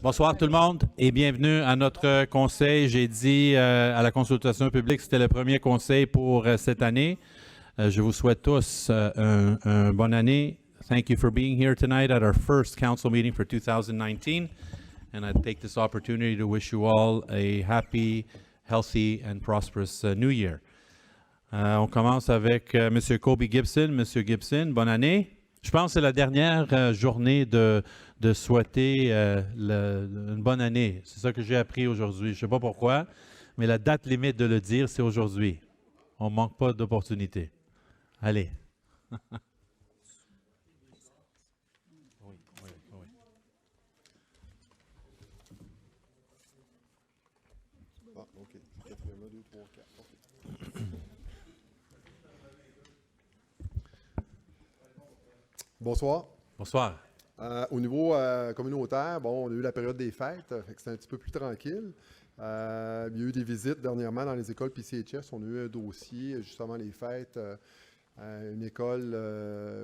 Bonsoir tout le monde et bienvenue à notre conseil. J'ai dit à la consultation publique que c'était le premier conseil pour cette année. Je vous souhaite tous une bonne année. Thank you for being here tonight at our first council meeting for 2019. And I take this opportunity to wish you all a happy, healthy and prosperous new year. On commence avec M. Kobe Gibson. M. Gibson, bonne année. Je pense que c'est la dernière journée de souhaiter une bonne année. C'est ça que j'ai appris aujourd'hui. Je ne sais pas pourquoi, mais la date limite de le dire, c'est aujourd'hui. On ne manque pas d'opportunité. Allez. Bonsoir. Bonsoir. Au niveau communautaire, bon, on a eu la période des fêtes, fait que c'était un petit peu plus tranquille. Il y a eu des visites dernièrement dans les écoles PCHS. On a eu un dossier, justement, les fêtes, à une école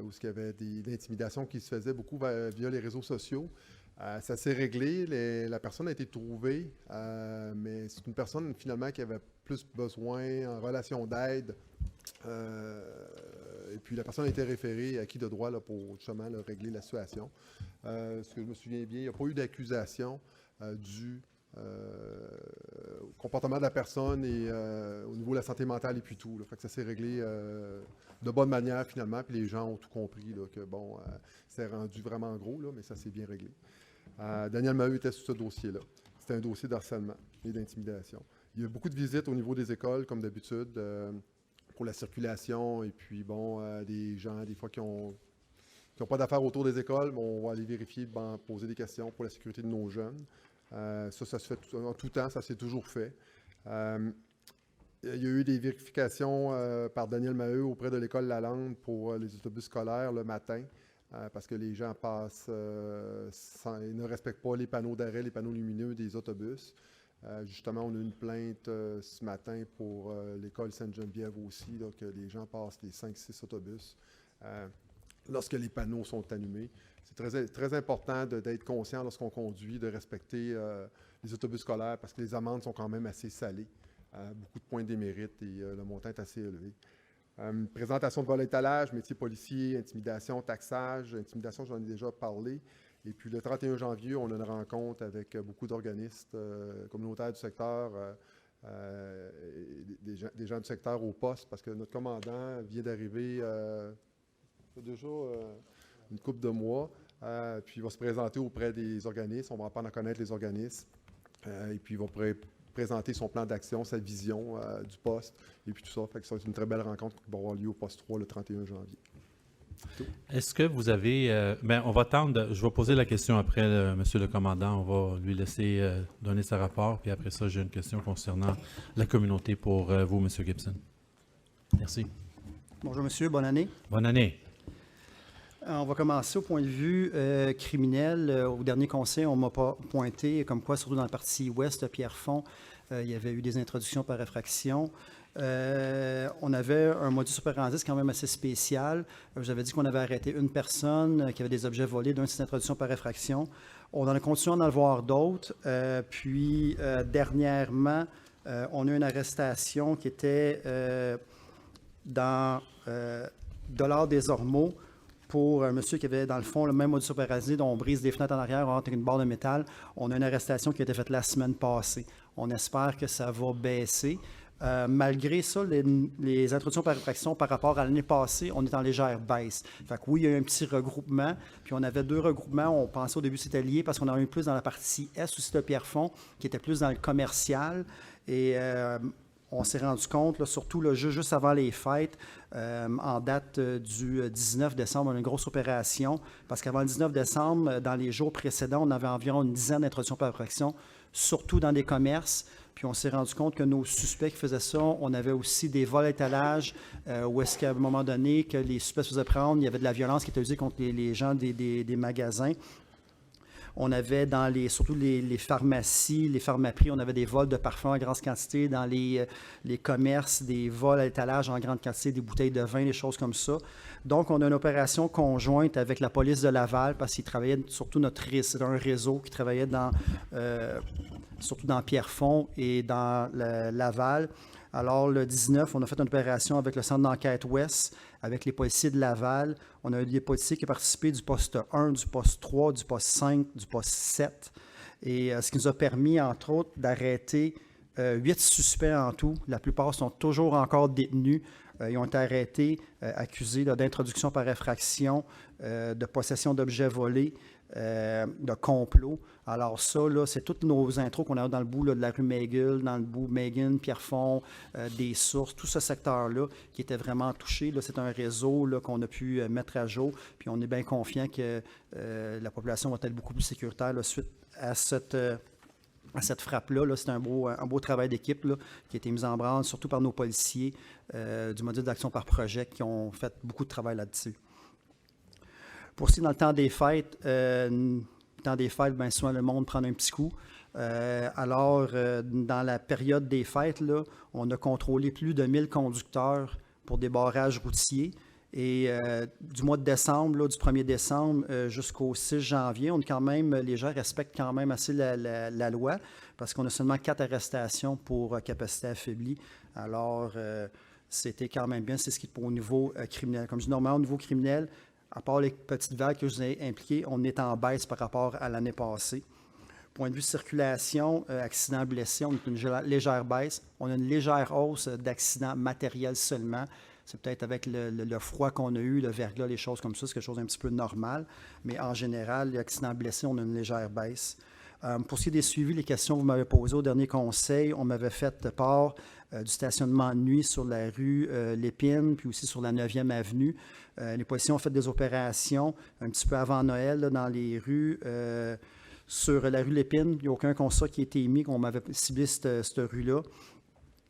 où il y avait de l'intimidation qui se faisait beaucoup via les réseaux sociaux. Ça s'est réglé, la personne a été trouvée, mais c'est une personne finalement qui avait plus besoin en relation d'aide. Et puis la personne a été référée à qui de droit là, pour justement là, régler la situation. Ce que je me souviens bien, il n'y a pas eu d'accusation du comportement de la personne et au niveau de la santé mentale et puis tout. Là. Fait que ça s'est réglé de bonne manière finalement, puis les gens ont tout compris là, que bon, c'est rendu vraiment gros, là, mais ça s'est bien réglé. Daniel Maheu était sur ce dossier-là. C'était un dossier d'harcèlement et d'intimidation. Il y a eu beaucoup de visites au niveau des écoles, comme d'habitude, pour la circulation, et puis bon, des gens, des fois, qui n'ont pas d'affaires autour des écoles, mais on va aller vérifier, poser des questions pour la sécurité de nos jeunes. Ça se fait en tout temps, ça s'est toujours fait. Il y a eu des vérifications par Daniel Maheu auprès de l'école Lalande pour les autobus scolaires le matin, parce que les gens passent, ils ne respectent pas les panneaux d'arrêt, les panneaux lumineux des autobus. Justement, on a eu une plainte ce matin pour l'école Sainte-Geneviève aussi, là, que les gens passent les 5-6 autobus lorsque les panneaux sont allumés. C'est très important d'être conscient lorsqu'on conduit, de respecter les autobus scolaires parce que les amendes sont quand même assez salées. Beaucoup de points de démérite et le montant est assez élevé. Présentation de vol étalage, métier policier, intimidation, taxage. Intimidation, j'en ai déjà parlé. Et puis le 31 janvier, on a une rencontre avec beaucoup d'organismes communautaires du secteur, des gens du secteur au poste, parce que notre commandant vient d'arriver déjà une couple de mois, puis il va se présenter auprès des organismes, on va apprendre à connaître les organismes, et puis il va présenter son plan d'action, sa vision du poste, et puis tout ça. Fait que ça va être une très belle rencontre qui va avoir lieu au poste 3 le 31 janvier. Est-ce que vous avez... on va attendre, je vais poser la question après, monsieur le commandant, on va lui laisser donner sa rapport, puis après ça, j'ai une question concernant la communauté pour vous, monsieur Gibson. Merci. Bonjour monsieur, bonne année. Bonne année. On va commencer au point de vue criminel. Au dernier conseil, on ne m'a pas pointé, comme quoi, surtout dans la partie ouest, Pierrefonds, il y avait eu des introductions par effraction. On avait un modus operandi quand même assez spécial. J'avais dit qu'on avait arrêté une personne qui avait des objets volés d'une introduction par effraction. On en a continué à en voir d'autres. Puis, dernièrement, on a eu une arrestation qui était dans Dollard des Ormeaux pour un monsieur qui avait, dans le fond, le même modus operandi, dont on brise des fenêtres en arrière, on rentre une barre de métal. On a une arrestation qui a été faite la semaine passée. On espère que ça va baisser. Malgré ça, les introductions par effraction par rapport à l'année passée, on est en légère baisse. Fait que oui, il y a eu un petit regroupement, puis on avait 2 regroupements. On pensait au début que c'était lié parce qu'on en a eu plus dans la partie Est, aussi de Pierrefonds, qui était plus dans le commercial. Et on s'est rendu compte, là, surtout là, juste avant les fêtes, en date du 19 décembre, on a une grosse opération, parce qu'avant le 19 décembre, dans les jours précédents, on avait environ une dizaine d'introductions par effraction, surtout dans des commerces. Puis on s'est rendu compte que nos suspects qui faisaient ça, on avait aussi des vols à étalage, où est-ce qu'à un moment donné, que les suspects se faisaient prendre, il y avait de la violence qui était usée contre les gens des magasins. On avait surtout les pharmacies, les pharmaprix, on avait des vols de parfums en grande quantité dans les commerces, des vols à l'étalage en grande quantité, des bouteilles de vin, des choses comme ça. Donc, on a une opération conjointe avec la police de Laval parce qu'ils travaillaient surtout c'est un réseau qui travaillait surtout dans Pierrefonds et dans Laval. Alors, le 19, on a fait une opération avec le Centre d'enquête Ouest, avec les policiers de Laval. On a eu des policiers qui ont participé du poste 1, du poste 3, du poste 5, du poste 7. Et ce qui nous a permis, entre autres, d'arrêter 8 suspects en tout. La plupart sont toujours encore détenus. Ils ont été arrêtés, accusés d'introduction par effraction, de possession d'objets volés, de complot. Alors ça, là, c'est toutes nos intros qu'on a dans le bout là, de la rue McGill, dans le bout Megan, Pierrefonds, des sources, tout ce secteur-là qui était vraiment touché. Là, c'est un réseau là, qu'on a pu mettre à jour, puis on est bien confiant que la population va être beaucoup plus sécuritaire là, suite à cette frappe-là. Là, c'est un beau travail d'équipe là, qui a été mis en branle, surtout par nos policiers du module d'action par projet qui ont fait beaucoup de travail là-dessus. Pour ce qui est dans le temps des fêtes, bien souvent le monde prend un petit coup. Dans la période des fêtes, là, on a contrôlé plus de 1000 conducteurs pour des barrages routiers. Et du mois de décembre, là, du 1er décembre jusqu'au 6 janvier, les gens respectent quand même assez la loi parce qu'on a seulement 4 arrestations pour capacité affaiblie. Alors, c'était quand même bien. C'est ce qui est pour au niveau criminel. Comme je dis, normalement, au niveau criminel, à part les petites vagues que je vous ai impliquées, on est en baisse par rapport à l'année passée. Point de vue circulation, accidents blessés, on a une légère baisse. On a une légère hausse d'accidents matériels seulement. C'est peut-être avec le froid qu'on a eu, le verglas, les choses comme ça, c'est quelque chose d'un petit peu normal. Mais en général, les accidents blessés, on a une légère baisse. Pour ce qui est des suivis, les questions que vous m'avez posées au dernier conseil, on m'avait fait part du stationnement de nuit sur la rue Lépine, puis aussi sur la 9e avenue. Les policiers ont fait des opérations un petit peu avant Noël là, dans les rues. Sur la rue Lépine, il n'y a aucun constat qui a été émis, qu'on m'avait ciblé cette rue-là.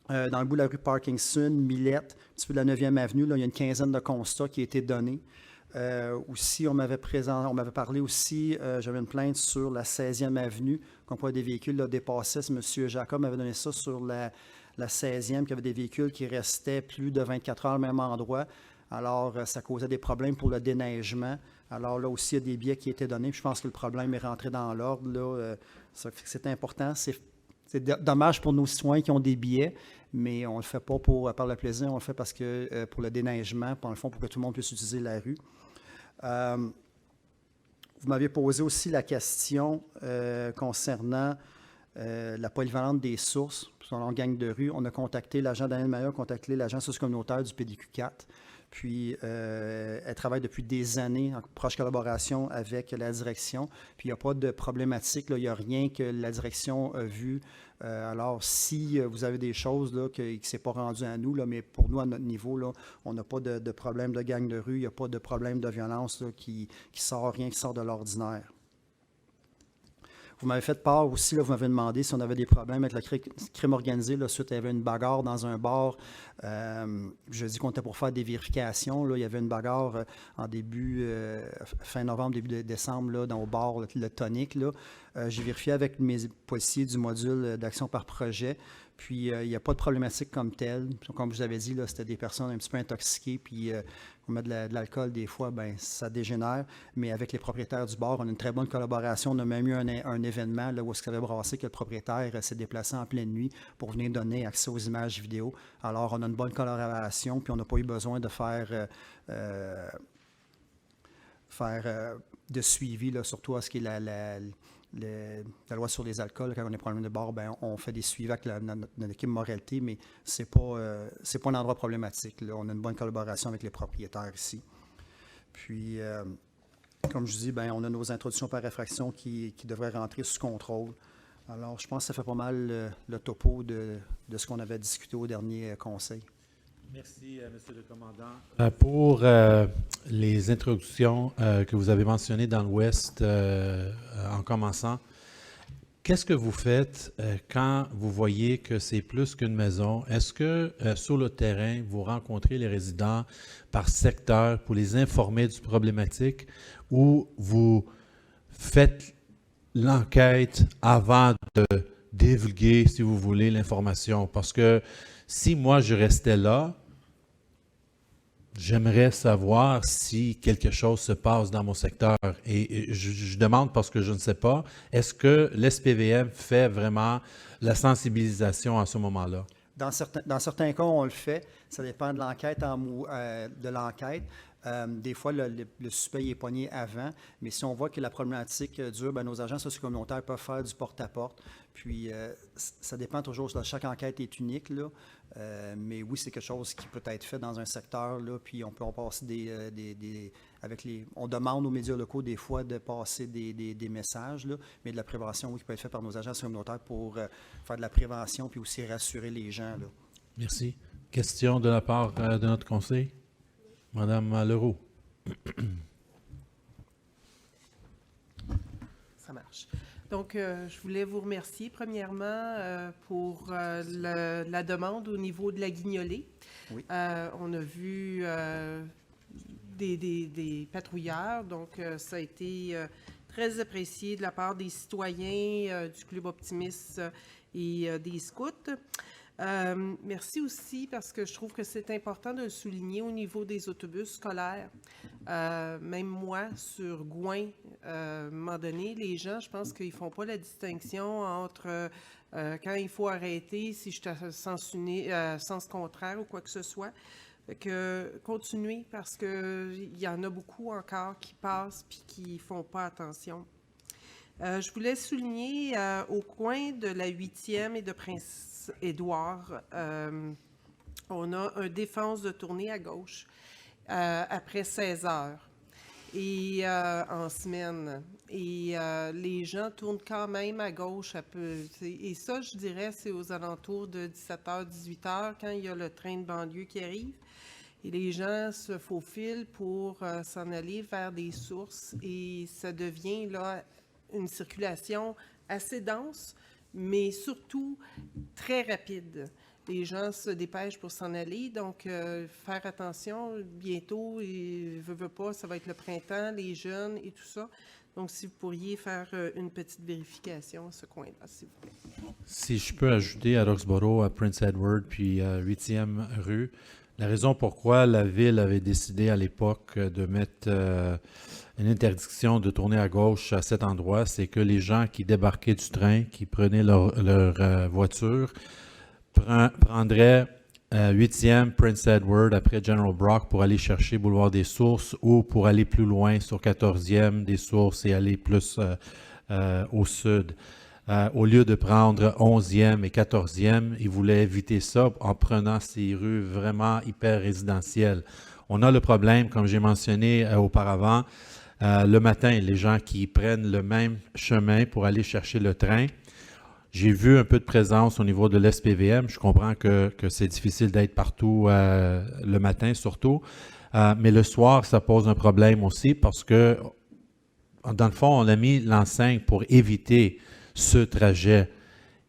Dans le bout de la rue Parkinson, Millette, un petit peu de la 9e avenue, là, il y a une quinzaine de constats qui ont été donnés. Aussi, on m'avait parlé aussi, j'avais une plainte sur la 16e avenue, comme quoi des véhicules là, dépassaient. M. Jacob m'avait donné ça sur la 16e, qu'il y avait des véhicules qui restaient plus de 24 heures au même endroit. Alors, ça causait des problèmes pour le déneigement. Alors là aussi, il y a des billets qui étaient donnés. Puis je pense que le problème est rentré dans l'ordre. Là, ça fait que c'est important. C'est dommage pour nos citoyens qui ont des billets, mais on ne le fait pas par le plaisir, on le fait parce que pour le déneigement, dans le fond, pour que tout le monde puisse utiliser la rue. Vous m'aviez posé aussi la question concernant la polyvalente des sources. Selon gang de rue, on a contacté l'agent Daniel Maillot, contacté l'agent socio-communautaire du PDQ4. Puis, elle travaille depuis des années en proche collaboration avec la direction. Puis, il n'y a pas de problématique, là, il n'y a rien que la direction a vu. Alors, si vous avez des choses là, qui ne s'est pas rendu à nous, là, mais pour nous, à notre niveau, là, on n'a pas de problème de gang de rue, il n'y a pas de problème de violence là, qui sort, rien qui sort de l'ordinaire. Vous m'avez fait part aussi, là, vous m'avez demandé si on avait des problèmes avec le crime organisé. Là, suite, il y avait une bagarre dans un bar. Je dis qu'on était pour faire des vérifications. Là, il y avait une bagarre en fin novembre, début décembre, là, dans le bar, le Tonic. J'ai vérifié avec mes policiers du module d'action par projet. Puis, il n'y a pas de problématique comme telle. Comme je vous avais dit, là, c'était des personnes un petit peu intoxiquées. Puis, on met de l'alcool, des fois, bien, ça dégénère. Mais avec les propriétaires du bar, on a une très bonne collaboration. On a même eu un événement là, où il avait brassé que le propriétaire s'est déplacé en pleine nuit pour venir donner accès aux images vidéo. Alors, on a une bonne collaboration. Puis, on n'a pas eu besoin de faire de suivi, là, surtout à ce qui est la loi sur les alcools. Quand on a des problèmes de bar, bien, on fait des suivis avec notre équipe moralité, mais ce n'est pas un endroit problématique. Là. On a une bonne collaboration avec les propriétaires ici. Puis, comme je dis, bien, on a nos introductions par effraction qui devraient rentrer sous contrôle. Alors, je pense que ça fait pas mal le topo de ce qu'on avait discuté au dernier conseil. Merci, Monsieur le Commandant. Pour les introductions que vous avez mentionnées dans l'Ouest en commençant, qu'est-ce que vous faites quand vous voyez que c'est plus qu'une maison? Est-ce que sur le terrain, vous rencontrez les résidents par secteur pour les informer du problématique ou vous faites l'enquête avant de divulguer, si vous voulez, l'information? Parce que si moi je restais là, j'aimerais savoir si quelque chose se passe dans mon secteur. Et je demande parce que je ne sais pas, est-ce que l'SPVM fait vraiment la sensibilisation à ce moment-là? Dans certains cas, on le fait. Ça dépend de l'enquête. Des fois, le suspect est poigné avant, mais si on voit que la problématique dure, bien, nos agents socio-communautaires peuvent faire du porte-à-porte. Puis, ça dépend toujours. Chaque enquête est unique, là. Mais oui, c'est quelque chose qui peut être fait dans un secteur, là, puis on peut en passer on demande aux médias locaux des fois de passer des messages, là, mais de la prévention, oui, qui peut être fait par nos agents communautaires pour faire de la prévention puis aussi rassurer les gens, là. Merci. Question de la part de notre conseil? Madame Leroux. Ça marche. Donc, je voulais vous remercier premièrement pour la demande au niveau de la Guignolée. Oui. On a vu des patrouilleurs, donc ça a été très apprécié de la part des citoyens du Club Optimiste et des scouts. Merci aussi parce que je trouve que c'est important de le souligner au niveau des autobus scolaires. Même moi, sur Gouin, à un moment donné, les gens, je pense qu'ils ne font pas la distinction entre quand il faut arrêter, si je suis à sens contraire ou quoi que ce soit. Que continuer parce qu'il y en a beaucoup encore qui passent et qui ne font pas attention. Je voulais souligner au coin de la 8e et de Prince-Édouard, on a un défense de tournée à gauche après 16 heures et en semaine. Et les gens tournent quand même à gauche un peu. Et ça, je dirais, c'est aux alentours de 17h, 18h, quand il y a le train de banlieue qui arrive. Et les gens se faufilent pour s'en aller vers des sources et ça devient là une circulation assez dense, mais surtout très rapide. Les gens se dépêchent pour s'en aller, donc faire attention, bientôt, et veut pas, ça va être le printemps, les jeunes et tout ça. Donc, si vous pourriez faire une petite vérification à ce coin-là, s'il vous plaît. Si je peux ajouter à Roxborough, à Prince Edward, puis 8e rue, la raison pourquoi la Ville avait décidé à l'époque de mettre une interdiction de tourner à gauche à cet endroit, c'est que les gens qui débarquaient du train, qui prenaient leur voiture, prendraient 8e Prince Edward après General Brock pour aller chercher Boulevard des Sources ou pour aller plus loin sur 14e des Sources et aller plus au sud. Au lieu de prendre 11e et 14e, ils voulaient éviter ça en prenant ces rues vraiment hyper résidentielles. On a le problème, comme j'ai mentionné auparavant, le matin, les gens qui prennent le même chemin pour aller chercher le train. J'ai vu un peu de présence au niveau de l'SPVM. Je comprends que c'est difficile d'être partout le matin surtout, mais le soir, ça pose un problème aussi parce que, dans le fond, on a mis l'enseigne pour éviter ce trajet.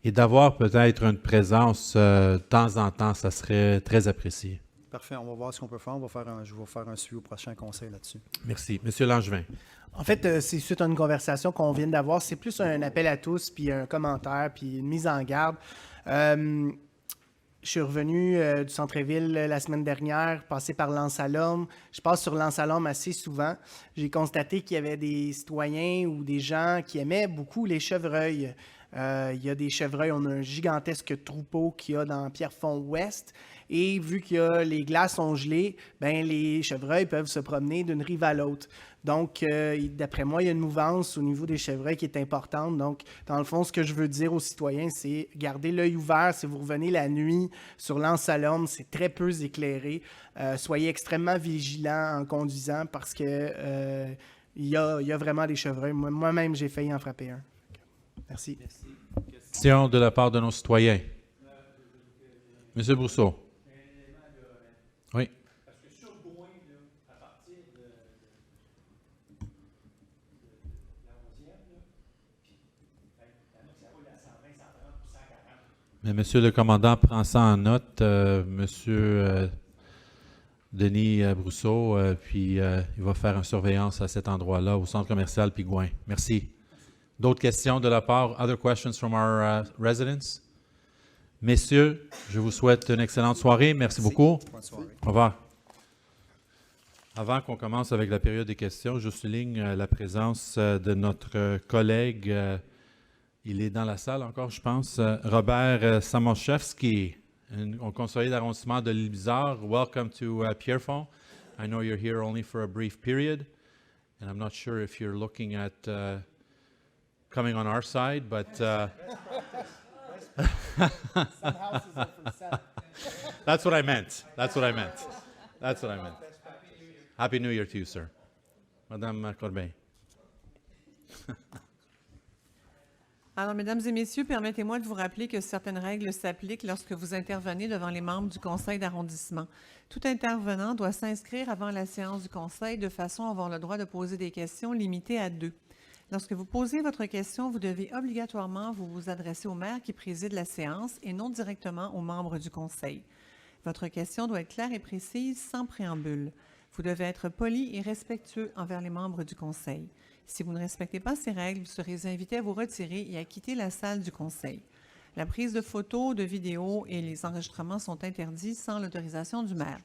Et d'avoir peut-être une présence de temps en temps, ça serait très apprécié. Parfait, on va voir ce qu'on peut faire. Je vais faire un suivi au prochain conseil là-dessus. Merci. Monsieur Langevin. En fait, c'est suite à une conversation qu'on vient d'avoir. C'est plus un appel à tous, puis un commentaire, puis une mise en garde. Je suis revenu du centre-ville la semaine dernière, passé par L'Anse-à-l'Homme. Je passe sur L'Anse-à-l'Homme assez souvent. J'ai constaté qu'il y avait des citoyens ou des gens qui aimaient beaucoup les chevreuils. Il y a des chevreuils, on a un gigantesque troupeau qu'il y a dans Pierrefonds-Ouest. Et vu que les glaces sont gelées, ben les chevreuils peuvent se promener d'une rive à l'autre. Donc, d'après moi, il y a une mouvance au niveau des chevreuils qui est importante. Donc, dans le fond, ce que je veux dire aux citoyens, c'est gardez l'œil ouvert. Si vous revenez la nuit sur l'Anse-à-l'Homme, c'est très peu éclairé. Soyez extrêmement vigilants en conduisant parce que il y a vraiment des chevreuils. Moi-même, j'ai failli en frapper un. Merci. Question de la part de nos citoyens. Monsieur Brousseau. Oui. Parce que sur Gouin, à partir de la 11e, puis ça roule à 120, 130, 140. Mais monsieur le commandant prend ça en note, monsieur Denis Brousseau, puis il va faire une surveillance à cet endroit-là, au centre commercial Pigouin. Merci. D'autres questions de la part? Other questions from our residents? Messieurs, je vous souhaite une excellente soirée. Merci beaucoup. Bonne soirée. Au revoir. Avant qu'on commence avec la période des questions, je souligne la présence de notre collègue, il est dans la salle encore, je pense, Robert Samoszewski, un conseiller d'arrondissement de l'Île-Bizarre. Welcome to Pierrefonds. I know you're here only for a brief period, and I'm not sure if you're looking at coming on our side, but that's what I meant. That's what I meant. That's what I meant. Happy New Year to you, sir. Madame Corbeil. Alors, mesdames et messieurs, permettez-moi de vous rappeler que certaines règles s'appliquent lorsque vous intervenez devant les membres du conseil d'arrondissement. Tout intervenant doit s'inscrire avant la séance du conseil de façon à avoir le droit de poser des questions limitées à 2. Lorsque vous posez votre question, vous devez obligatoirement vous adresser au maire qui préside la séance et non directement aux membres du conseil. Votre question doit être claire et précise, sans préambule. Vous devez être poli et respectueux envers les membres du conseil. Si vous ne respectez pas ces règles, vous serez invité à vous retirer et à quitter la salle du conseil. La prise de photos, de vidéos et les enregistrements sont interdits sans l'autorisation du maire.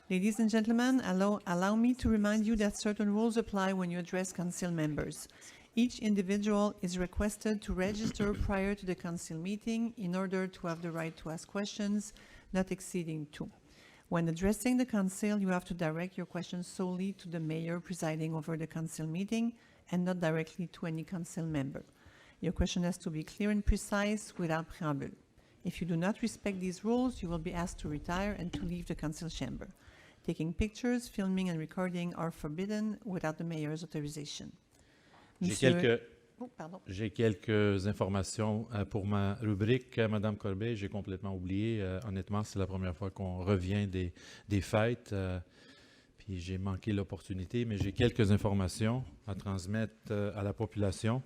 Ladies and gentlemen, allow me to remind you that certain rules apply when you address council members. Each individual is requested to register prior to the council meeting in order to have the right to ask questions, not exceeding 2. When addressing the council, you have to direct your questions solely to the mayor presiding over the council meeting and not directly to any council member. Your question has to be clear and precise without preamble. If you do not respect these rules, you will be asked to retire and to leave the council chamber. Taking pictures, filming and recording are forbidden without the mayor's authorization. J'ai quelques informations pour ma rubrique, Madame Corbeil. J'ai complètement oublié. Honnêtement, c'est la première fois qu'on revient des fêtes. Puis j'ai manqué l'opportunité, mais j'ai quelques informations à transmettre à la population.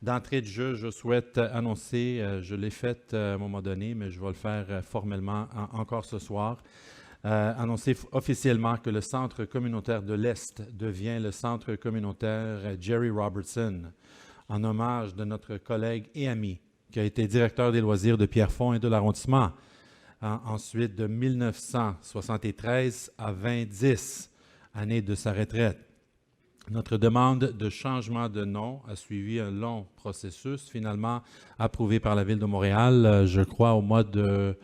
D'entrée de jeu, je souhaite annoncer, je l'ai fait à un moment donné, mais je vais le faire formellement encore ce soir, annoncer officiellement que le Centre communautaire de l'Est devient le Centre communautaire Jerry Robertson, en hommage de notre collègue et ami, qui a été directeur des loisirs de Pierrefonds et de l'arrondissement, ensuite de 1973 à 2010, année de sa retraite. Notre demande de changement de nom a suivi un long processus, finalement approuvé par la Ville de Montréal, je crois au mois d'octobre,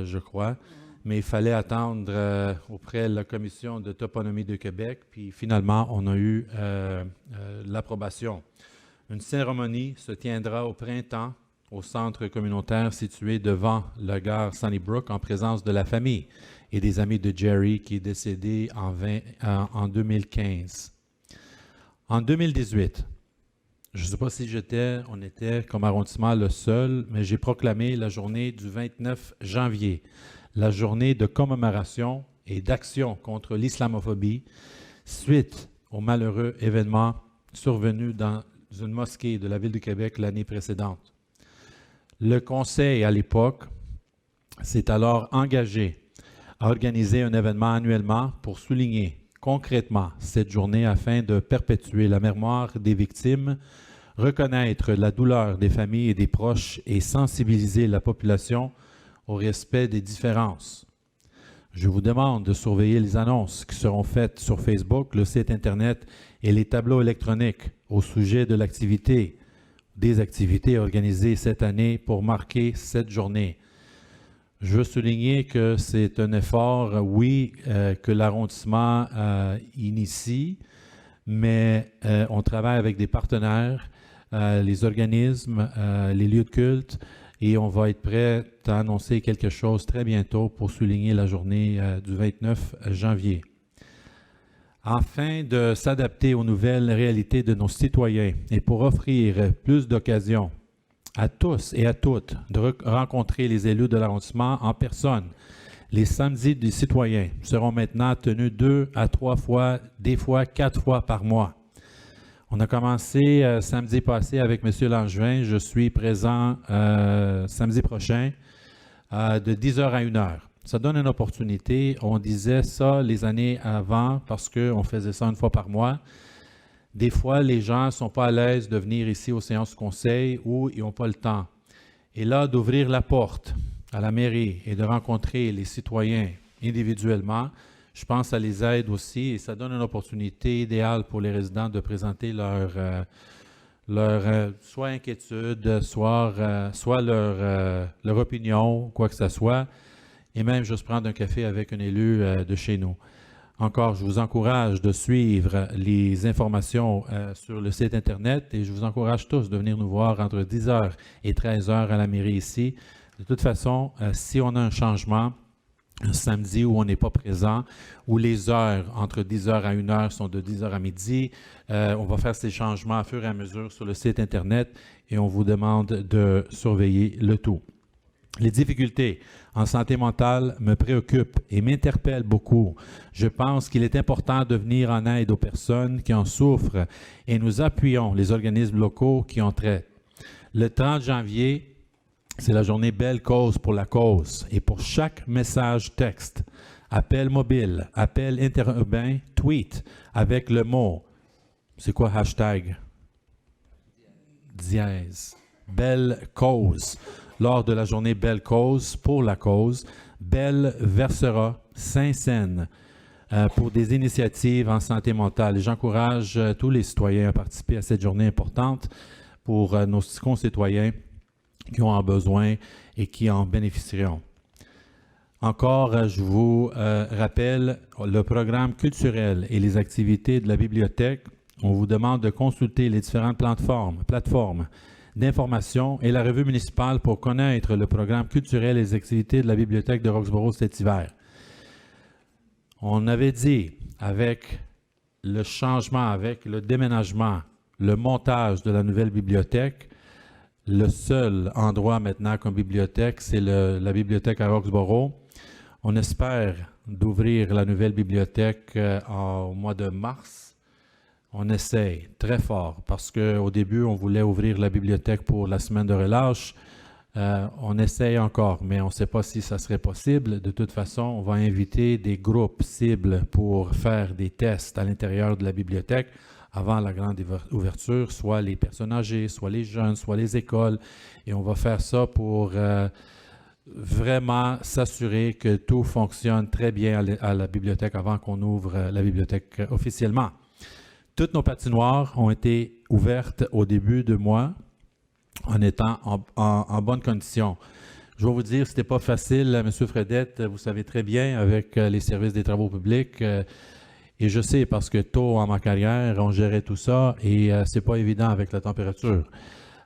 je crois. Mais il fallait attendre auprès de la Commission de toponymie de Québec, puis finalement, on a eu l'approbation. Une cérémonie se tiendra au printemps au centre communautaire situé devant la gare Sunnybrook en présence de la famille et des amis de Jerry qui est décédé en 2015. En 2018, je ne sais pas si on était comme arrondissement le seul, mais j'ai proclamé la journée du 29 janvier, la journée de commémoration et d'action contre l'islamophobie suite au malheureux événement survenu dans une mosquée de la Ville de Québec l'année précédente. Le Conseil, à l'époque, s'est alors engagé à organiser un événement annuellement pour souligner concrètement cette journée afin de perpétuer la mémoire des victimes, reconnaître la douleur des familles et des proches et sensibiliser la population au respect des différences. Je vous demande de surveiller les annonces qui seront faites sur Facebook, le site Internet et les tableaux électroniques au sujet de l'activité, des activités organisées cette année pour marquer cette journée. Je veux souligner que c'est un effort, oui, que l'arrondissement initie, mais on travaille avec des partenaires, les organismes, les lieux de culte, et on va être prêt à annoncer quelque chose très bientôt pour souligner la journée du 29 janvier. Afin de s'adapter aux nouvelles réalités de nos citoyens et pour offrir plus d'occasions à tous et à toutes de rencontrer les élus de l'arrondissement en personne, les samedis des citoyens seront maintenant tenus 2 à 3 fois, des fois 4 fois par mois. On a commencé samedi passé avec M. Langevin. Je suis présent samedi prochain de 10h à 1h. Ça donne une opportunité. On disait ça les années avant parce qu'on faisait ça une fois par mois. Des fois, les gens ne sont pas à l'aise de venir ici aux séances du conseil ou ils n'ont pas le temps. Et là, d'ouvrir la porte à la mairie et de rencontrer les citoyens individuellement, je pense que ça les aide aussi et ça donne une opportunité idéale pour les résidents de présenter leur soit inquiétude, soit leur opinion, quoi que ce soit, et même juste prendre un café avec un élu de chez nous. Encore, je vous encourage de suivre les informations sur le site Internet et je vous encourage tous de venir nous voir entre 10h et 13h à la mairie ici. De toute façon, si on a un changement, un samedi où on n'est pas présent, où les heures entre 10h à 1h sont de 10h à midi, on va faire ces changements à fur et à mesure sur le site Internet et on vous demande de surveiller le tout. Les difficultés en santé mentale me préoccupent et m'interpellent beaucoup. Je pense qu'il est important de venir en aide aux personnes qui en souffrent et nous appuyons les organismes locaux qui en traitent. Le 30 janvier, c'est la journée Belle Cause pour la cause et pour chaque message texte, appel mobile, appel interurbain, tweet avec le mot, c'est quoi hashtag? Dièse. Belle Cause. Lors de la journée Belle Cause pour la cause, Belle versera 5 cents pour des initiatives en santé mentale. Et j'encourage tous les citoyens à participer à cette journée importante pour nos concitoyens qui ont en besoin et qui en bénéficieront. Encore, je vous rappelle le programme culturel et les activités de la bibliothèque. On vous demande de consulter les différentes plateformes d'information et la revue municipale pour connaître le programme culturel et les activités de la bibliothèque de Roxboro cet hiver. On avait dit, avec le changement, avec le déménagement, le montage de la nouvelle bibliothèque, le seul endroit maintenant comme bibliothèque, c'est la bibliothèque à Roxboro. On espère d'ouvrir la nouvelle bibliothèque au mois de mars. On essaye très fort parce qu'au début, on voulait ouvrir la bibliothèque pour la semaine de relâche. On essaye encore, mais on ne sait pas si ça serait possible. De toute façon, on va inviter des groupes cibles pour faire des tests à l'intérieur de la bibliothèque avant la grande ouverture, soit les personnes âgées, soit les jeunes, soit les écoles. Et on va faire ça pour vraiment s'assurer que tout fonctionne très bien à la bibliothèque avant qu'on ouvre la bibliothèque officiellement. Toutes nos patinoires ont été ouvertes au début de mois en étant en bonne condition. Je vais vous dire, ce n'était pas facile, M. Fredette, vous savez très bien, avec les services des travaux publics. Et je sais parce que tôt en ma carrière, on gérait tout ça et ce n'est pas évident avec la température.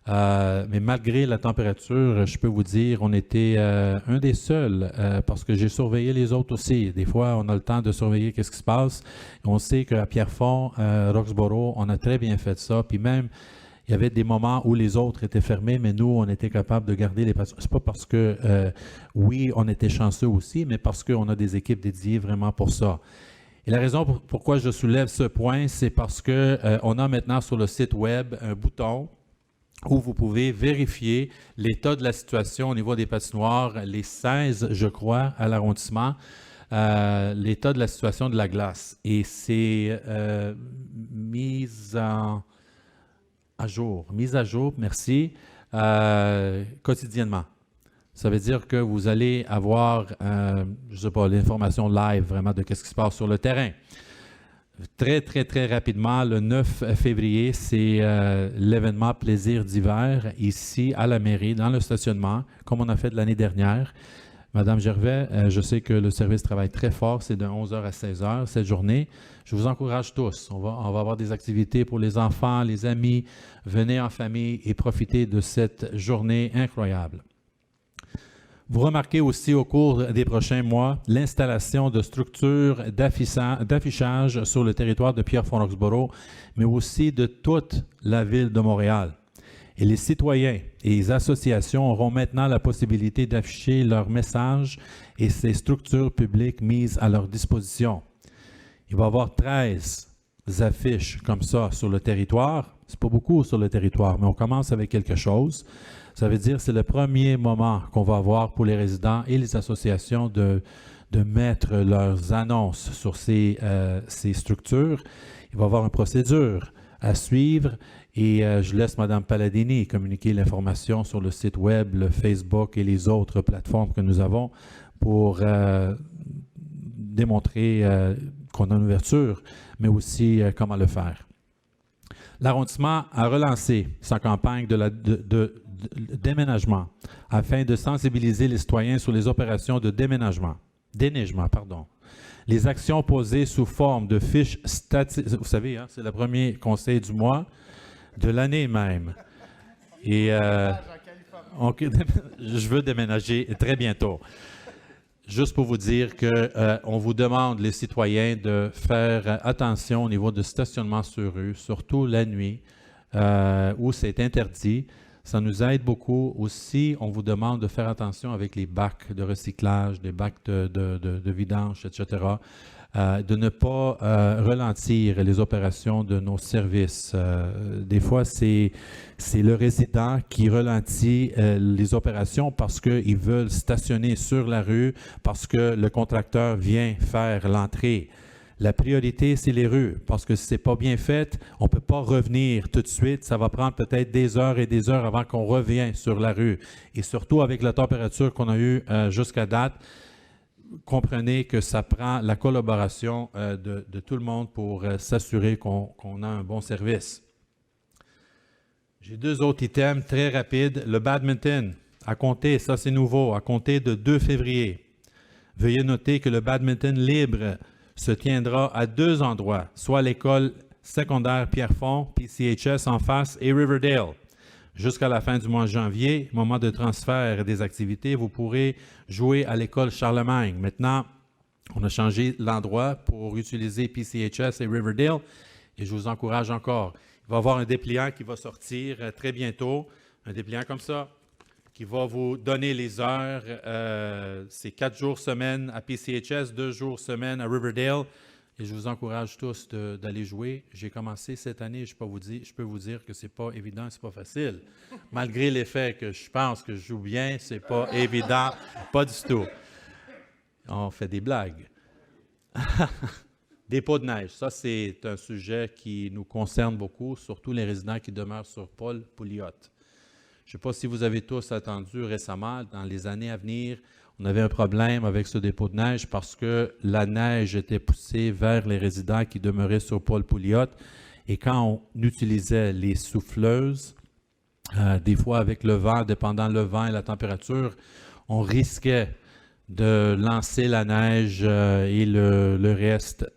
Mais malgré la température, je peux vous dire, on était un des seuls, parce que j'ai surveillé les autres aussi. Des fois, on a le temps de surveiller qu'est-ce qui se passe. On sait qu'à Pierrefonds, Roxboro, on a très bien fait ça. Puis même, il y avait des moments où les autres étaient fermés, mais nous, on était capable de garder les patients. C'est pas parce que, oui, on était chanceux aussi, mais parce qu'on a des équipes dédiées vraiment pour ça. Et la raison pourquoi je soulève ce point, c'est parce qu'on a maintenant sur le site web un bouton où vous pouvez vérifier l'état de la situation au niveau des patinoires, les 16, je crois, à l'arrondissement, l'état de la situation de la glace. Et c'est mise à jour, merci, quotidiennement. Ça veut dire que vous allez avoir, je ne sais pas, l'information live vraiment de ce qui se passe sur le terrain. Très, très, très rapidement, le 9 février, c'est l'événement Plaisir d'hiver ici à la mairie, dans le stationnement, comme on a fait de l'année dernière. Madame Gervais, je sais que le service travaille très fort, c'est de 11h à 16h cette journée. Je vous encourage tous. On va avoir des activités pour les enfants, les amis. Venez en famille et profitez de cette journée incroyable. Vous remarquez aussi au cours des prochains mois l'installation de structures d'affichage sur le territoire de Pierrefonds-Roxboro, mais aussi de toute la ville de Montréal. Et les citoyens et les associations auront maintenant la possibilité d'afficher leurs messages et ces structures publiques mises à leur disposition. Il va y avoir 13 affiches comme ça sur le territoire. Ce n'est pas beaucoup sur le territoire, mais on commence avec quelque chose. Ça veut dire que c'est le premier moment qu'on va avoir pour les résidents et les associations de mettre leurs annonces sur ces structures. Il va y avoir une procédure à suivre. Et je laisse Mme Palladini communiquer l'information sur le site web, le Facebook et les autres plateformes que nous avons pour démontrer qu'on a une ouverture, mais aussi comment le faire. L'arrondissement a relancé sa campagne de déménagement afin de sensibiliser les citoyens sur les opérations de déneigement. Les actions posées sous forme de fiches statistiques. Vous savez, hein, c'est le premier conseil du mois, de l'année même. Et je veux déménager très bientôt. Juste pour vous dire qu'on vous demande, les citoyens, de faire attention au niveau de stationnement sur rue, surtout la nuit, où c'est interdit. Ça nous aide beaucoup. Aussi, on vous demande de faire attention avec les bacs de recyclage, des bacs de vidange, etc., de ne pas ralentir les opérations de nos services. Des fois, c'est le résident qui ralentit les opérations parce qu'ils veulent stationner sur la rue, parce que le contracteur vient faire l'entrée. La priorité, c'est les rues, parce que si ce n'est pas bien fait, on ne peut pas revenir tout de suite. Ça va prendre peut-être des heures et des heures avant qu'on revienne sur la rue. Et surtout avec la température qu'on a eue jusqu'à date, comprenez que ça prend la collaboration de tout le monde pour s'assurer qu'on a un bon service. J'ai 2 autres items très rapides. Le badminton, à compter, ça c'est nouveau, à compter de 2 février. Veuillez noter que le badminton libre se tiendra à 2 endroits, soit l'école secondaire Pierrefonds, PCHS en face, et Riverdale. Jusqu'à la fin du mois de janvier, moment de transfert des activités, vous pourrez jouer à l'école Charlemagne. Maintenant, on a changé l'endroit pour utiliser PCHS et Riverdale, et je vous encourage encore. Il va y avoir un dépliant qui va sortir très bientôt, un dépliant comme ça, qui va vous donner les heures. C'est 4 jours semaine à PCHS, 2 jours semaine à Riverdale. Et je vous encourage tous d'aller jouer. J'ai commencé cette année, je peux vous dire que ce n'est pas évident, ce n'est pas facile. Malgré l'effet que je pense que je joue bien, ce n'est pas évident, pas du tout. On fait des blagues. Dépôt de neige, ça c'est un sujet qui nous concerne beaucoup, surtout les résidents qui demeurent sur Paul Pouliot. Je ne sais pas si vous avez tous attendu récemment, dans les années à venir, on avait un problème avec ce dépôt de neige parce que la neige était poussée vers les résidents qui demeuraient sur Paul Pouliot. Et quand on utilisait les souffleuses, des fois avec le vent, dépendant le vent et la température, on risquait de lancer la neige et le reste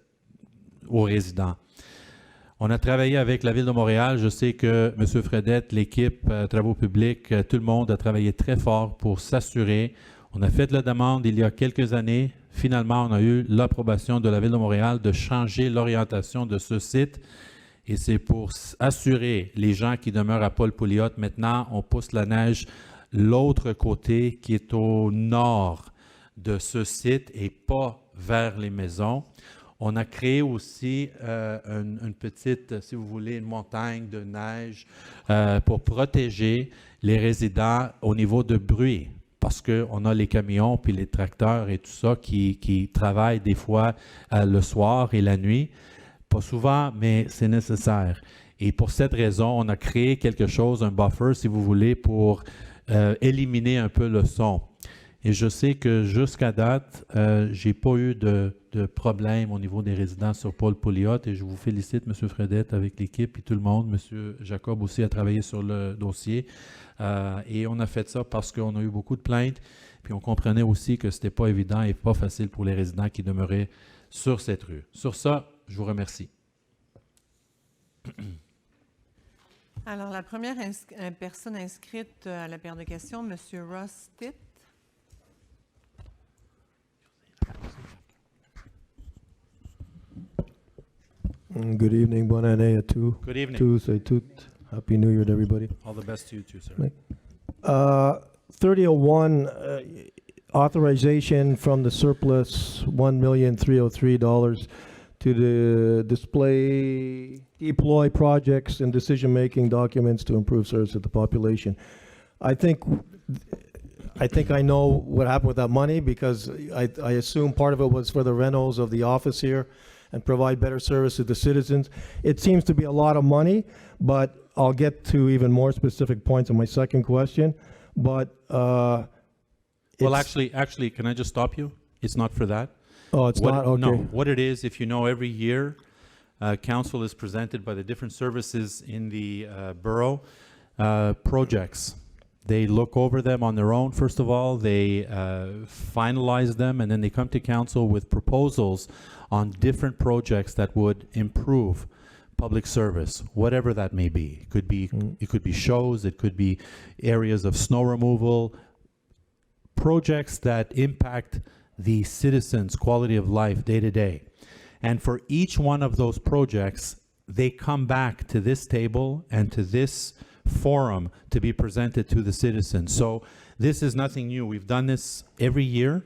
aux résidents. On a travaillé avec la Ville de Montréal. Je sais que M. Fredette, l'équipe Travaux publics, tout le monde a travaillé très fort pour s'assurer. On a fait la demande il y a quelques années. Finalement, on a eu l'approbation de la Ville de Montréal de changer l'orientation de ce site. Et c'est pour assurer les gens qui demeurent à Paul Pouliot. Maintenant, on pousse la neige l'autre côté qui est au nord de ce site et pas vers les maisons. On a créé aussi une petite, si vous voulez, une montagne de neige pour protéger les résidents au niveau de bruit. Parce qu'on a les camions puis les tracteurs et tout ça qui travaillent des fois le soir et la nuit. Pas souvent, mais c'est nécessaire. Et pour cette raison, on a créé quelque chose, un buffer, si vous voulez, pour éliminer un peu le son. Et je sais que jusqu'à date, je n'ai pas eu de problème au niveau des résidents sur Paul Pouliot et je vous félicite, M. Fredette, avec l'équipe et tout le monde. M. Jacob aussi a travaillé sur le dossier et on a fait ça parce qu'on a eu beaucoup de plaintes puis on comprenait aussi que ce n'était pas évident et pas facile pour les résidents qui demeuraient sur cette rue. Sur ça, je vous remercie. Alors, la première personne inscrite à la paire de questions, M. Ross Stitt. Good evening, bonne année à tous. Good evening. Tous et toutes. Happy New Year to everybody. All the best to you too, sir. 3001, authorization from the surplus $1,303,000 to the deploy projects and decision-making documents to improve service to the population. I think I know what happened with that money because I assume part of it was for the rentals of the office here. and provide better service to the citizens. It seems to be a lot of money, but I'll get to even more specific points in my second question. But Well, it's- actually, can I just stop you? It's not for that. oh, it's not okay. No, what it is, if you know, every year, council is presented by the different services in the borough, projects. They look over them on their own, first of all, they finalize them, and then they come to council with proposals on different projects that would improve public service, whatever that may be. It could be shows, it could be areas of snow removal, projects that impact the citizens' quality of life day to day. And for each one of those projects, they come back to this table and to this forum to be presented to the citizens. So this is nothing new. We've done this every year,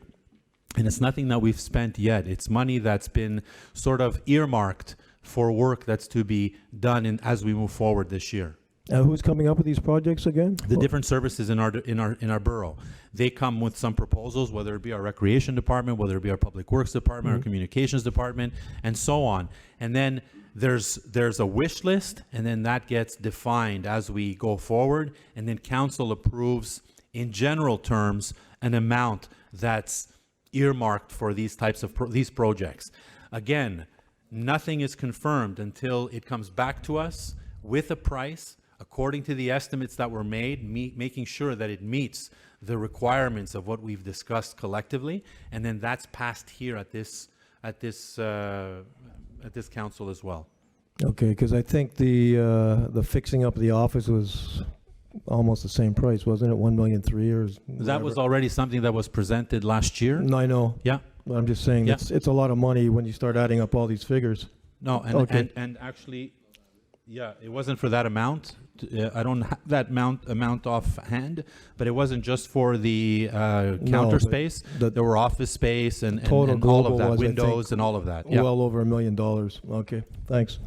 and it's nothing that we've spent yet. It's money that's been sort of earmarked for work that's to be done as we move forward this year. Who's coming up with these projects again? The different services in our borough, they come with some proposals, whether it be our recreation department, whether it be our public works department, our communications department, and so on. And then there's a wish list, and then that gets defined as we go forward, and then council approves, in general terms, an amount that's earmarked for these types of these projects. Again, nothing is confirmed until it comes back to us with a price according to the estimates that were made, making sure that it meets the requirements of what we've discussed collectively, and then that's passed here at this council as well. Okay, because I think the fixing up of the office was almost the same price, wasn't it? 1,300,000 or That was already something that was presented last year. No, I know. Yeah. But I'm just saying, Yeah. it's a lot of money when you start adding up all these figures. No, Okay. and actually, yeah, it wasn't for that amount. I don't have that amount offhand, but it wasn't just for the counter but space. the There were office space and total all global of that, was, I think, windows and all of that. Yeah. Well over $1 million. Okay, thanks.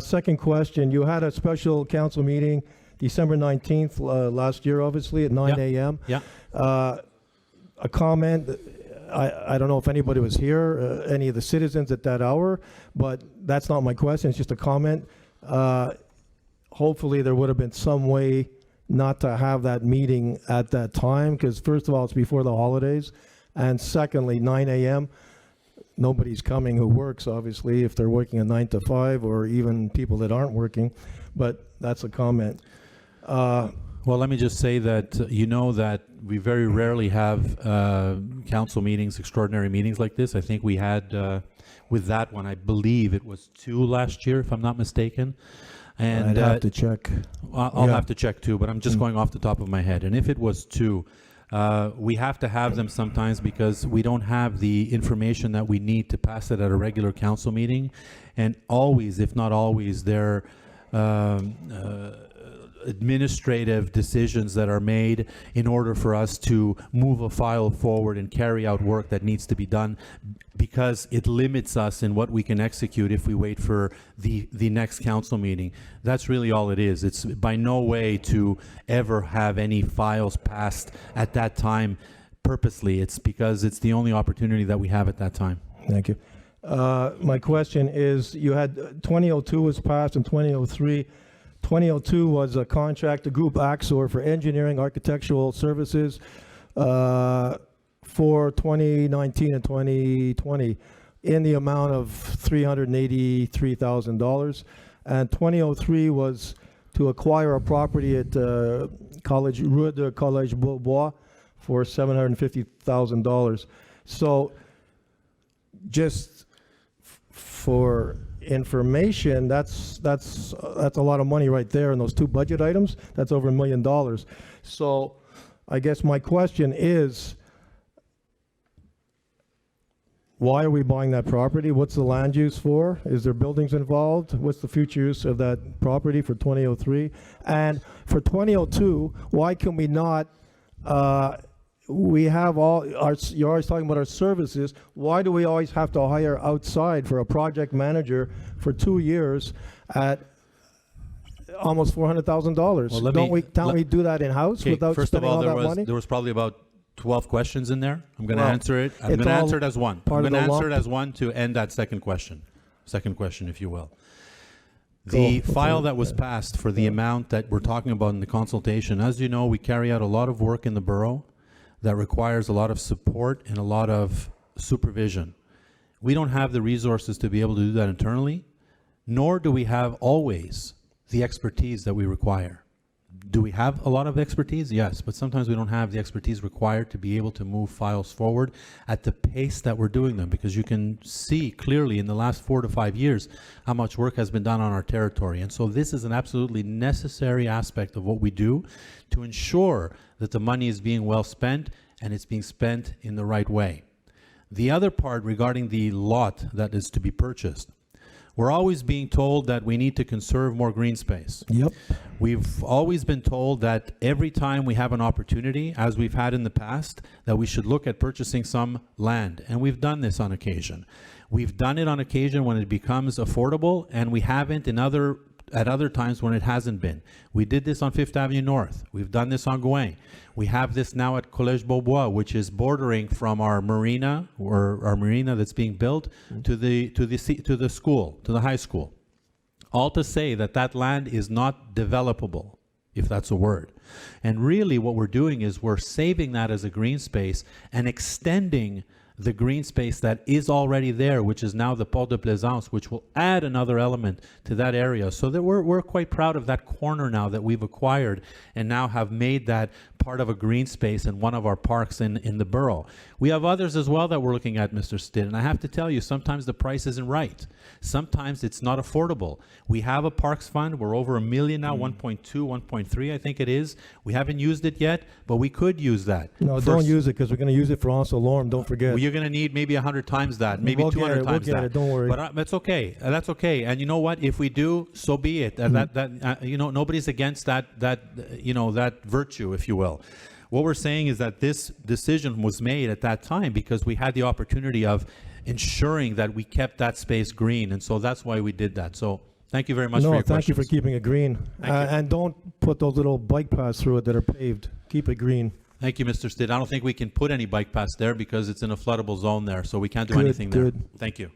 Second question, you had a special council meeting December 19th last year, obviously, at 9 a.m. Yeah. A comment, I don't know if anybody was here, any of the citizens at that hour, but that's not my question, it's just a comment. Hopefully there would have been some way not to have that meeting at that time, because first of all, it's before the holidays, and secondly, 9 a.m., nobody's coming who works, obviously, if they're working a 9 to 5, or even people that aren't working, but that's a comment. Well, let me just say that you know that we very rarely have council meetings, extraordinary meetings like this. I think we had with that one, I believe it was 2 last year, if I'm not mistaken. And I'd have to check. I'll Yeah. have to check too, but I'm just going off the top of my head. And if it was 2, we have to have them sometimes because we don't have the information that we need to pass it at a regular council meeting. And always, if not always, there administrative decisions that are made in order for us to move a file forward and carry out work that needs to be done, because it limits us in what we can execute if we wait for the next council meeting. That's really all it is. It's by no way to ever have any files passed at that time purposely. It's because it's the only opportunity that we have at that time. Thank you. My question is, you had 2002 was passed in 2003. 2002 was a contract to Group Axor for engineering architectural services for 2019 and 2020 in the amount of $383,000. And 2003 was to acquire a property at Rue de Collège Beaubois for $750,000. So just for information, that's a lot of money right there in those 2 budget items. That's over $1 million. So I guess my question is, why are we buying that property? What's the land use for? Is there buildings involved? What's the future use of that property for 2003? And for 2002, why can we not, we have all our, you're always talking about our services. Why do we always have to hire outside for a project manager for 2 years at almost $400,000? Well, Can't we do that in-house without first of spending all, all that money? there was probably about 12 questions in there. I'm going to Well, answer it. I'm it's going to all answer it as one. I'm part of going to the answer it lump. as one to end that second question. second question, if you will. The file that was passed for the amount that we're talking about in the consultation, as you know, we carry out a lot of work in the borough that requires a lot of support and a lot of supervision. We don't have the resources to be able to do that internally, nor do we have always the expertise that we require. Do we have a lot of expertise? Yes, but sometimes we don't have the expertise required to be able to move files forward at the pace that we're doing them, because you can see clearly in the last 4 to 5 years how much work has been done on our territory. And so this is an absolutely necessary aspect of what we do to ensure that the money is being well spent and it's being spent in the right way. The other part regarding the lot that is to be purchased, we're always being told that we need to conserve more green space. Yep. We've always been told that every time we have an opportunity, as we've had in the past, that we should look at purchasing some land. And we've done this on occasion. We've done it on occasion when it becomes affordable, and we haven't at other times when it hasn't been. We did this on Fifth Avenue North. We've done this on Gouin. We have this now at Collège Beaubois, which is bordering from our marina, or our marina that's being built, to the school, to the high school. All to say that that land is not developable, if that's a word. And really what we're doing is we're saving that as a green space and extending the green space that is already there, which is now the Port de Plaisance, which will add another element to that area. So that we're quite proud of that corner now that we've acquired and now have made that part of a green space in one of our parks in the borough. We have others as well that we're looking at, Mr. Stitt, and I have to tell you, sometimes the price isn't right. Sometimes it's not affordable. We have a parks fund. We're over $1 million now, 1.2, 1.3, I think it is. We haven't used it yet, but we could use that. No, don't use it, because we're going to use it for Anse Lorme, don't forget. Well, you're going to need maybe 100 times that, maybe We'll 200 get it, times we'll get that. it, don't worry. But that's okay. That's okay. And you know what? If we do, so be it. Nobody's against that virtue, if you will. What we're saying is that this decision was made at that time because we had the opportunity of ensuring that we kept that space green, and so that's why we did that. So thank you very much for your thank you for questions. keeping it green. Thank you. And don't put those little bike paths through it that are paved. Keep it green. Thank you, Mr. Stitt. I don't think we can put any bike paths there because it's in a floodable zone there, so we can't do anything there. Good. Thank you.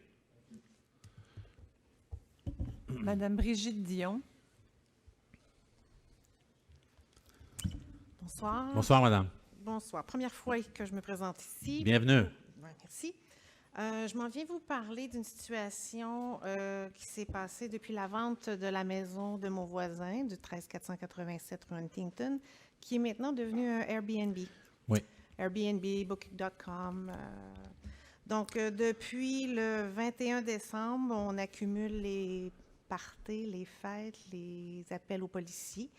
Madame Brigitte Dion. Bonsoir. Bonsoir, madame. Bonsoir. Première fois que je me présente ici. Bienvenue. Ouais, merci. Je m'en viens vous parler d'une situation qui s'est passée depuis la vente de la maison de mon voisin, du 13487 rue Huntington, qui est maintenant devenu un Airbnb. Oui. Airbnb, Booking.com. Donc, depuis le 21 décembre, on accumule les parties, les fêtes, les appels aux policiers.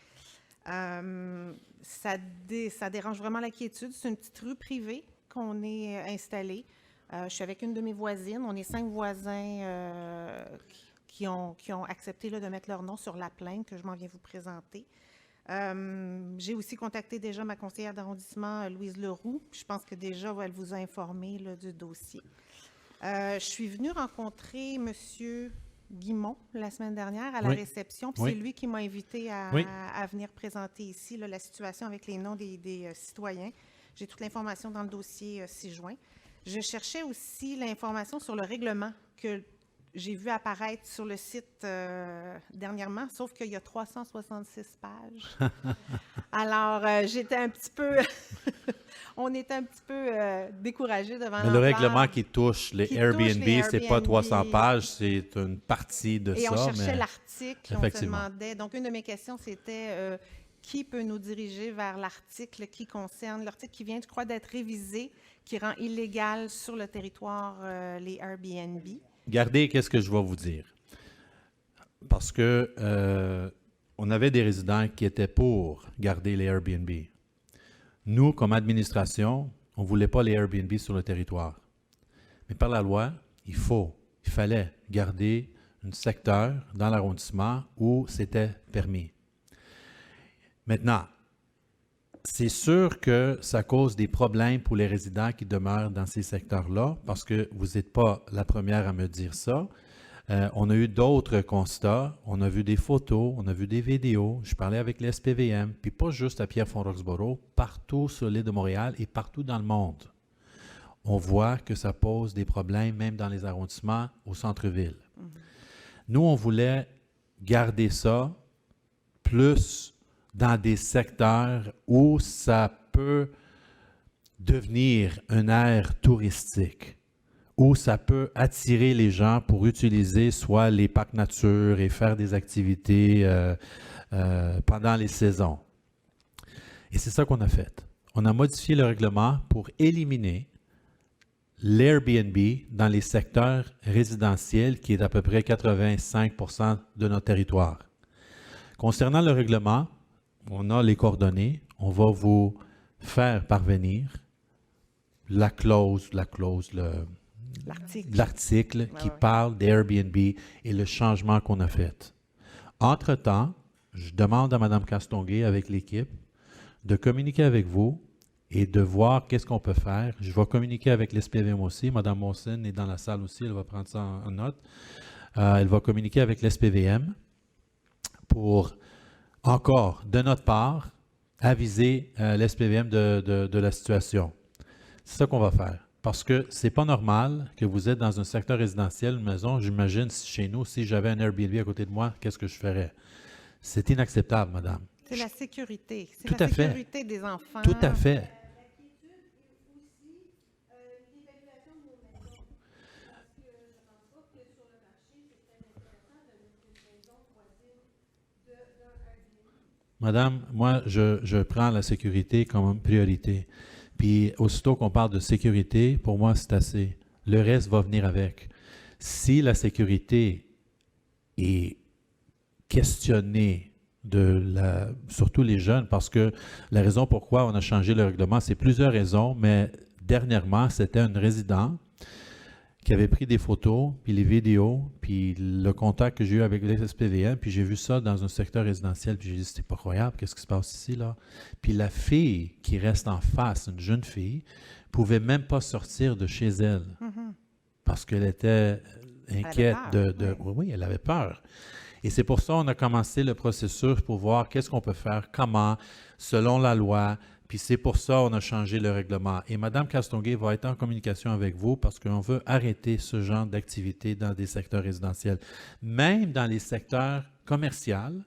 Ça dérange vraiment la quiétude. C'est une petite rue privée qu'on est installée. Je suis avec une de mes voisines. On est 5 voisins qui ont accepté là, de mettre leur nom sur la plainte que je m'en viens vous présenter. J'ai aussi contacté déjà ma conseillère d'arrondissement, Louise Leroux. Je pense que déjà, elle vous a informé là, du dossier. Je suis venue rencontrer M. Guimont la semaine dernière à la réception, puis c'est lui qui m'a invité à venir présenter ici là, la situation avec les noms des citoyens. J'ai toute l'information dans le dossier 6 juin. Je cherchais aussi l'information sur le règlement que j'ai vu apparaître sur le site dernièrement, sauf qu'il y a 366 pages. Alors, j'étais un petit peu... on était un petit peu découragés devant l'ampleur. Mais le règlement qui touche les Airbnb, c'est pas 300 pages, c'est une partie de ça. Et on cherchait mais... l'article, on se demandait... Donc, une de mes questions, c'était qui peut nous diriger vers l'article qui concerne... L'article qui vient, je crois, d'être révisé, qui rend illégal sur le territoire les Airbnb. Regardez, qu'est-ce que je vais vous dire. Parce que on avait des résidents qui étaient pour garder les Airbnb. Nous, comme administration, on ne voulait pas les Airbnb sur le territoire. Mais par la loi, il fallait garder un secteur dans l'arrondissement où c'était permis. Maintenant, c'est sûr que ça cause des problèmes pour les résidents qui demeurent dans ces secteurs-là, parce que vous n'êtes pas la première à me dire ça. On a eu d'autres constats, on a vu des photos, on a vu des vidéos, je parlais avec les SPVM, puis pas juste à Pierrefonds-Roxborough, partout sur l'île de Montréal et partout dans le monde. On voit que ça pose des problèmes, même dans les arrondissements au centre-ville. Nous, on voulait garder ça plus dans des secteurs où ça peut devenir une aire touristique, où ça peut attirer les gens pour utiliser soit les parcs nature et faire des activités pendant les saisons. Et c'est ça qu'on a fait. On a modifié le règlement pour éliminer l'Airbnb dans les secteurs résidentiels, qui est à peu près 85% de notre territoire. Concernant le règlement, on a les coordonnées. On va vous faire parvenir l'article qui parle d'Airbnb et le changement qu'on a fait. Entre-temps, je demande à Mme Castonguay avec l'équipe de communiquer avec vous et de voir qu'est-ce qu'on peut faire. Je vais communiquer avec l'SPVM aussi. Mme Monson est dans la salle aussi, elle va prendre ça en note. Elle va communiquer avec l'SPVM pour, encore, de notre part, aviser l'SPVM de la situation. C'est ça qu'on va faire. Parce que c'est pas normal que vous êtes dans un secteur résidentiel, une maison. J'imagine chez nous, si j'avais un Airbnb à côté de moi, qu'est-ce que je ferais? C'est inacceptable, madame. C'est la sécurité. C'est Tout la à fait. sécurité des enfants. Tout à fait. Madame, moi, je prends la sécurité comme priorité. Puis, aussitôt qu'on parle de sécurité, pour moi, c'est assez. Le reste va venir avec. Si la sécurité est questionnée surtout les jeunes, parce que la raison pourquoi on a changé le règlement, c'est plusieurs raisons, mais dernièrement, c'était un résident qui avait pris des photos, puis les vidéos, puis le contact que j'ai eu avec l'SPVM, puis j'ai vu ça dans un secteur résidentiel, puis j'ai dit, c'était pas croyable, qu'est-ce qui se passe ici, là? Puis la fille qui reste en face, une jeune fille, pouvait même pas sortir de chez elle, parce qu'elle était inquiète Oui, elle avait peur. Et c'est pour ça qu'on a commencé le processus pour voir qu'est-ce qu'on peut faire, comment, selon la loi. Puis c'est pour ça qu'on a changé le règlement. Et Mme Castonguay va être en communication avec vous parce qu'on veut arrêter ce genre d'activité dans des secteurs résidentiels. Même dans les secteurs commerciaux,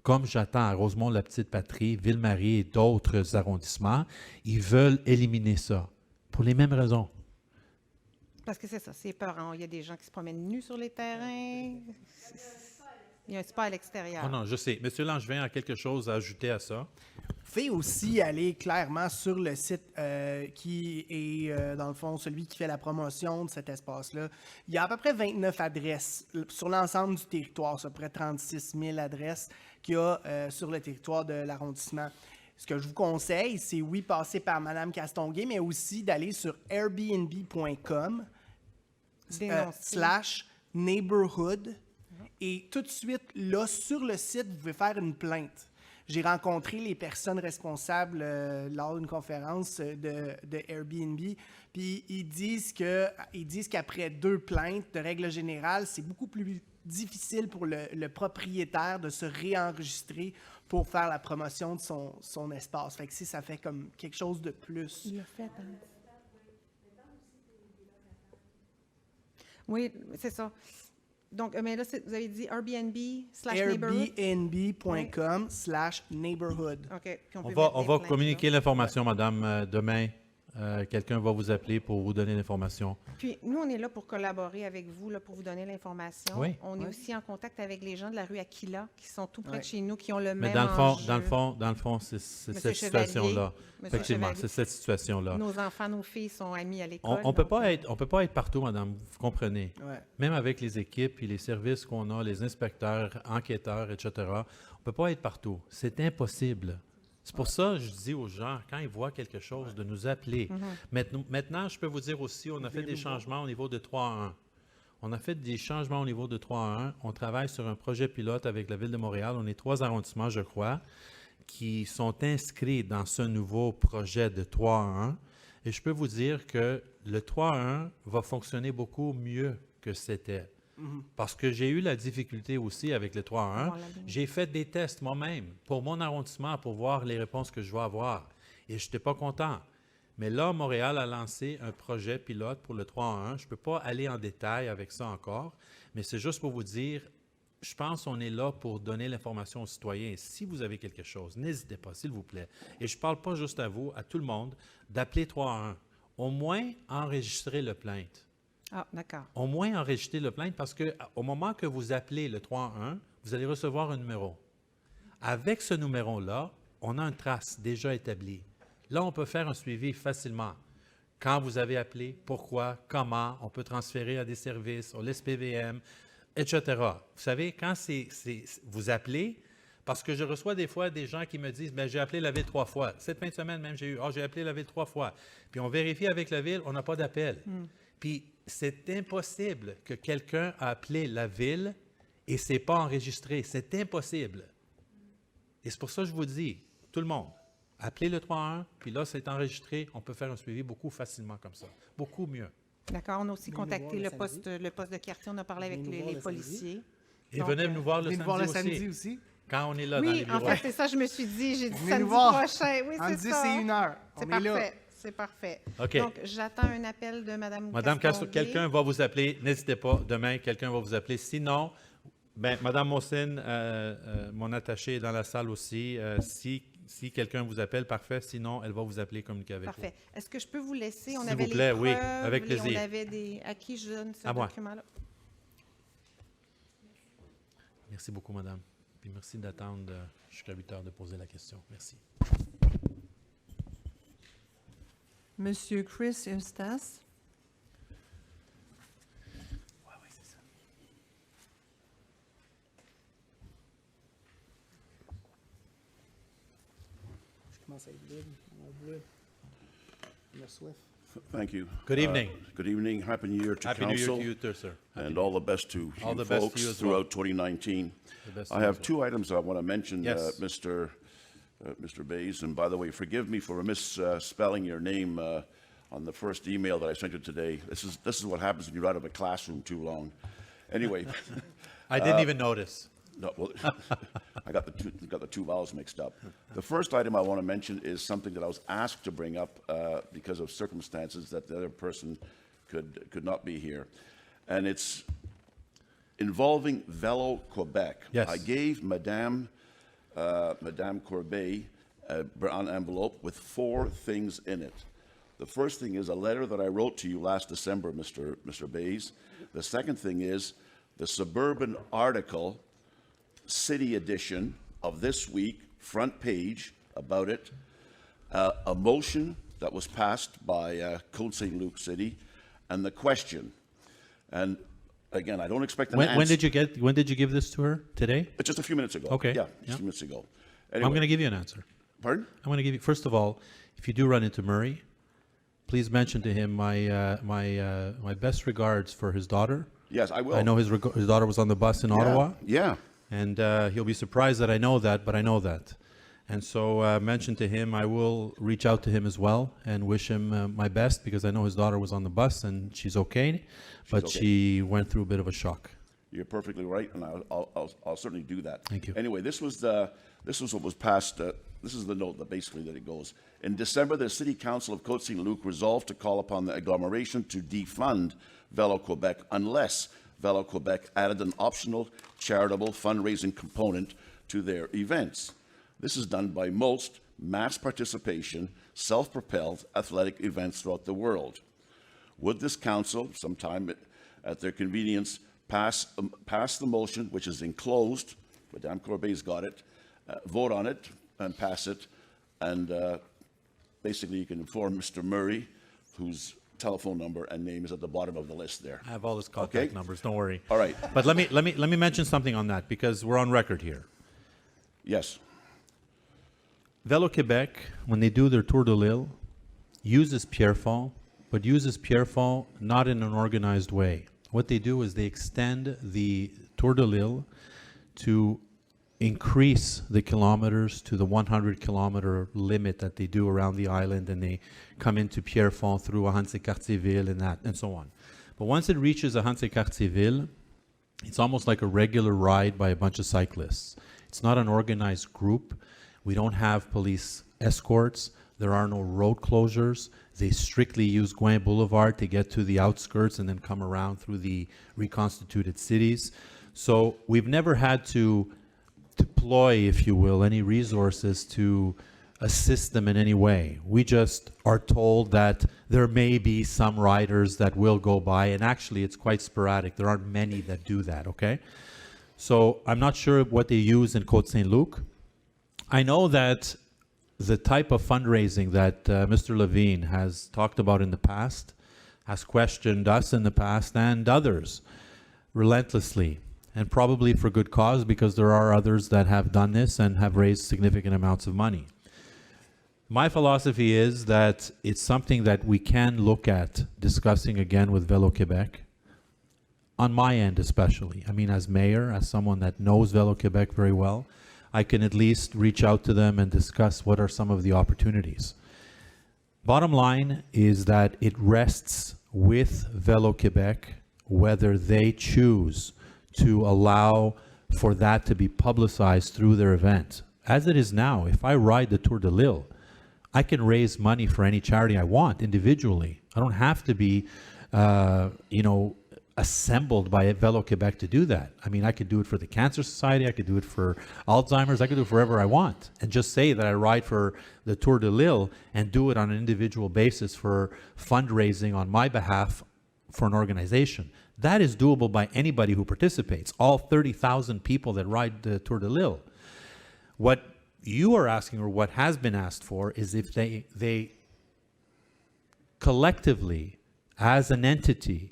comme j'attends à Rosemont-la-Petite-Patrie, Ville-Marie et d'autres arrondissements, ils veulent éliminer ça pour les mêmes raisons. Parce que c'est ça, c'est peurant. Il y a des gens qui se promènent nus sur les terrains. Il y a un spa à l'extérieur. Oh non, je sais. Monsieur Langevin a quelque chose à ajouter à ça. Vous pouvez aussi aller clairement sur le site qui est, dans le fond, celui qui fait la promotion de cet espace-là. Il y a à peu près 29 adresses sur l'ensemble du territoire, c'est à peu près 36 000 adresses qu'il y a sur le territoire de l'arrondissement. Ce que je vous conseille, c'est oui, passer par Mme Castonguay, mais aussi d'aller sur airbnb.com /neighborhood. Et tout de suite, là, sur le site, vous pouvez faire une plainte. J'ai rencontré les personnes responsables lors d'une conférence de Airbnb, puis ils disent qu'après 2 plaintes, de règle générale, c'est beaucoup plus difficile pour le propriétaire de se réenregistrer pour faire la promotion de son espace. Fait que ça fait comme quelque chose de plus. Il l'a fait, hein? Oui, c'est ça. Donc, mais là, vous avez dit Airbnb/neighborhood. Airbnb.com/neighborhood. OK. Puis On va communiquer l'information, madame, demain. Quelqu'un va vous appeler pour vous donner l'information. Puis, nous, on est là pour collaborer avec vous, là, pour vous donner l'information. Oui. On est aussi en contact avec les gens de la rue Aquila, qui sont tout près de chez nous, qui ont le même Mais dans enjeu. le fond, c'est cette Chevalier, situation-là. Monsieur Effectivement, Chevalier. c'est cette situation-là. Nos enfants, nos filles sont amis à l'école. On peut donc, pas être partout, madame, vous comprenez. Ouais. Même avec les équipes et les services qu'on a, les inspecteurs, enquêteurs, etc., on peut pas être partout. C'est impossible. C'est pour ça que je dis aux gens, quand ils voient quelque chose, de nous appeler. Maintenant, je peux vous dire aussi, on a fait des changements au niveau de 3-1. On a fait des changements au niveau de 3-1. On travaille sur un projet pilote avec la Ville de Montréal. On est 3 arrondissements, je crois, qui sont inscrits dans ce nouveau projet de 3-1. Et je peux vous dire que le 3-1 va fonctionner beaucoup mieux que c'était. Parce que j'ai eu la difficulté aussi avec le 3-1. J'ai fait des tests moi-même pour mon arrondissement pour voir les réponses que je vais avoir. Et je n'étais pas content. Mais là, Montréal a lancé un projet pilote pour le 3-1. Je ne peux pas aller en détail avec ça encore, Mais c'est juste pour vous dire, je pense qu'on est là pour donner l'information aux citoyens. Si vous avez quelque chose, n'hésitez pas, s'il vous plaît. Et je ne parle pas juste à vous, à tout le monde, d'appeler 311. Au moins, enregistrez le plainte. Ah, d'accord. Au moins, enregistrez le plainte parce qu'au moment que vous appelez le 311, vous allez recevoir un numéro. Avec ce numéro-là, on a une trace déjà établie. Là, on peut faire un suivi facilement. Quand vous avez appelé, pourquoi, comment, on peut transférer à des services, au SPVM, etc. Vous savez, quand vous appelez, parce que je reçois des fois des gens qui me disent « j'ai appelé la ville 3 fois. Cette fin de semaine même, j'ai appelé la ville 3 fois. Puis on vérifie avec la ville, on n'a pas d'appel. Puis c'est impossible que quelqu'un a appelé la ville et ce n'est pas enregistré. C'est impossible. Et c'est pour ça que je vous dis, tout le monde, appelez le 311, puis là, c'est enregistré. On peut faire un suivi beaucoup facilement comme ça. Beaucoup mieux. D'accord. On a aussi Venez nous contacté voir le poste de quartier. On a parlé avec Venez nous voir les le policiers. Et Donc, venez nous voir le Venez nous voir le samedi samedi aussi, aussi. quand on est là dans les Oui, bureaux. en fait, c'est ça, je me suis dit. J'ai dit Venez samedi nous voir. prochain. Oui, Entre c'est 10 ça. et 1 heure. C'est On est là. parfait. C'est parfait. OK. Donc, j'attends un appel de Mme Madame Castro, quelqu'un va vous appeler. N'hésitez pas, demain, quelqu'un va vous appeler. Sinon, Madame Mossine, mon attachée est dans la salle aussi. Si quelqu'un vous appelle, parfait. Sinon, elle va vous appeler, communiquer avec Parfait. Est-ce que je peux vous laisser? S'il On vous avait plaît, les oui, preuves, avec plaisir. On avait des... À qui je donne ce À moi. document-là? vous. Merci beaucoup, madame. Puis merci d'attendre jusqu'à 8 heures de poser la question. Merci. Monsieur Chris Eustace. Je commence à être libre. On voit. On a soif. Thank you. Good evening. Good evening. Happy New Year to Happy New Year Council. to you, too, sir. And all the best to All you the best to folks you as well. throughout 2019. The best I to you have as well. two items I want to mention, Yes. Mr. Bays. And by the way, forgive me for misspelling your name on the first email that I sent you today. This is what happens when you're out of a classroom too long. Anyway, I didn't even notice. no, well, I got the two vowels mixed up. The first item I want to mention is something that I was asked to bring up because of circumstances that the other person could not be here, and it's involving Velo Quebec. Yes. I gave Madame Corbet an envelope with 4 things in it. The first thing is a letter that I wrote to you last December, Mr. Bays. The second thing is the Suburban article, City edition of this week, front page about it, a motion that was passed by Côte Saint-Luc City, and the question. And again, I don't expect an answer. When did you give this to her? Today? Just a few minutes ago. Okay. Yeah, just Yeah. a few minutes ago. I'm going to Anyway, give you an answer. pardon? I'm going to give you, first of all, if you do run into Murray, please mention to him my best regards for his daughter. Yes, I will. I know his daughter was on the bus in Ottawa, Yeah. and he'll be surprised that I know that, but I know that. And so mention to him, I will reach out to him as well and wish him my best because I know his daughter was on the bus and she's okay, but okay. she went through a bit of a shock. You're perfectly right, and I'll certainly do that. Thank you. Anyway, this was what was passed. This is the note that basically that it goes. In December, the City Council of Côte Saint-Luc resolved to call upon the agglomeration to defund Velo Quebec unless Velo Quebec added an optional charitable fundraising component to their events. This is done by most mass participation, self-propelled athletic events throughout the world. Would this council, sometime at their convenience, pass the motion, which is enclosed, Madame Corbet's got it, vote on it and pass it, and basically you can inform Mr. Murray, whose telephone number and name is at the bottom of the list there. I have all his contact Okay. numbers, don't worry. All right. But let me mention something on that because we're on record here. Yes. Velo Quebec, when they do their Tour de l'Île, uses Pierrefonds, but uses Pierrefonds not in an organized way. What they do is they extend the Tour de l'Île to increase the kilometers to the 100-kilometer limit that they do around the island, and they come into Pierrefonds through Ahuntsic-Cartierville and so on. But once it reaches Ahuntsic-Cartierville, it's almost like a regular ride by a bunch of cyclists. It's not an organized group. We don't have police escorts. There are no road closures. They strictly use Gouin Boulevard to get to the outskirts and then come around through the reconstituted cities. So we've never had to deploy, if you will, any resources to assist them in any way. We just are told that there may be some riders that will go by, and actually it's quite sporadic. There aren't many that do that, okay? So I'm not sure what they use in Côte-Saint-Luc. I know that the type of fundraising that Mr. Levine has talked about in the past, has questioned us in the past and others relentlessly, and probably for good cause, because there are others that have done this and have raised significant amounts of money. My philosophy is that it's something that we can look at discussing again with Velo Quebec, on my end especially. I mean, as mayor, as someone that knows Velo Quebec very well, I can at least reach out to them and discuss what are some of the opportunities. Bottom line is that it rests with Velo Quebec whether they choose to allow for that to be publicized through their event. As it is now, if I ride the Tour de Lille, I can raise money for any charity I want individually. I don't have to be, assembled by Velo Quebec to do that. I mean, I could do it for the Cancer Society, I could do it for Alzheimer's, I could do it for wherever I want, and just say that I ride for the Tour de Lille and do it on an individual basis for fundraising on my behalf for an organization. That is doable by anybody who participates, all 30,000 people that ride the Tour de Lille. What you are asking, or what has been asked for, is if they collectively, as an entity,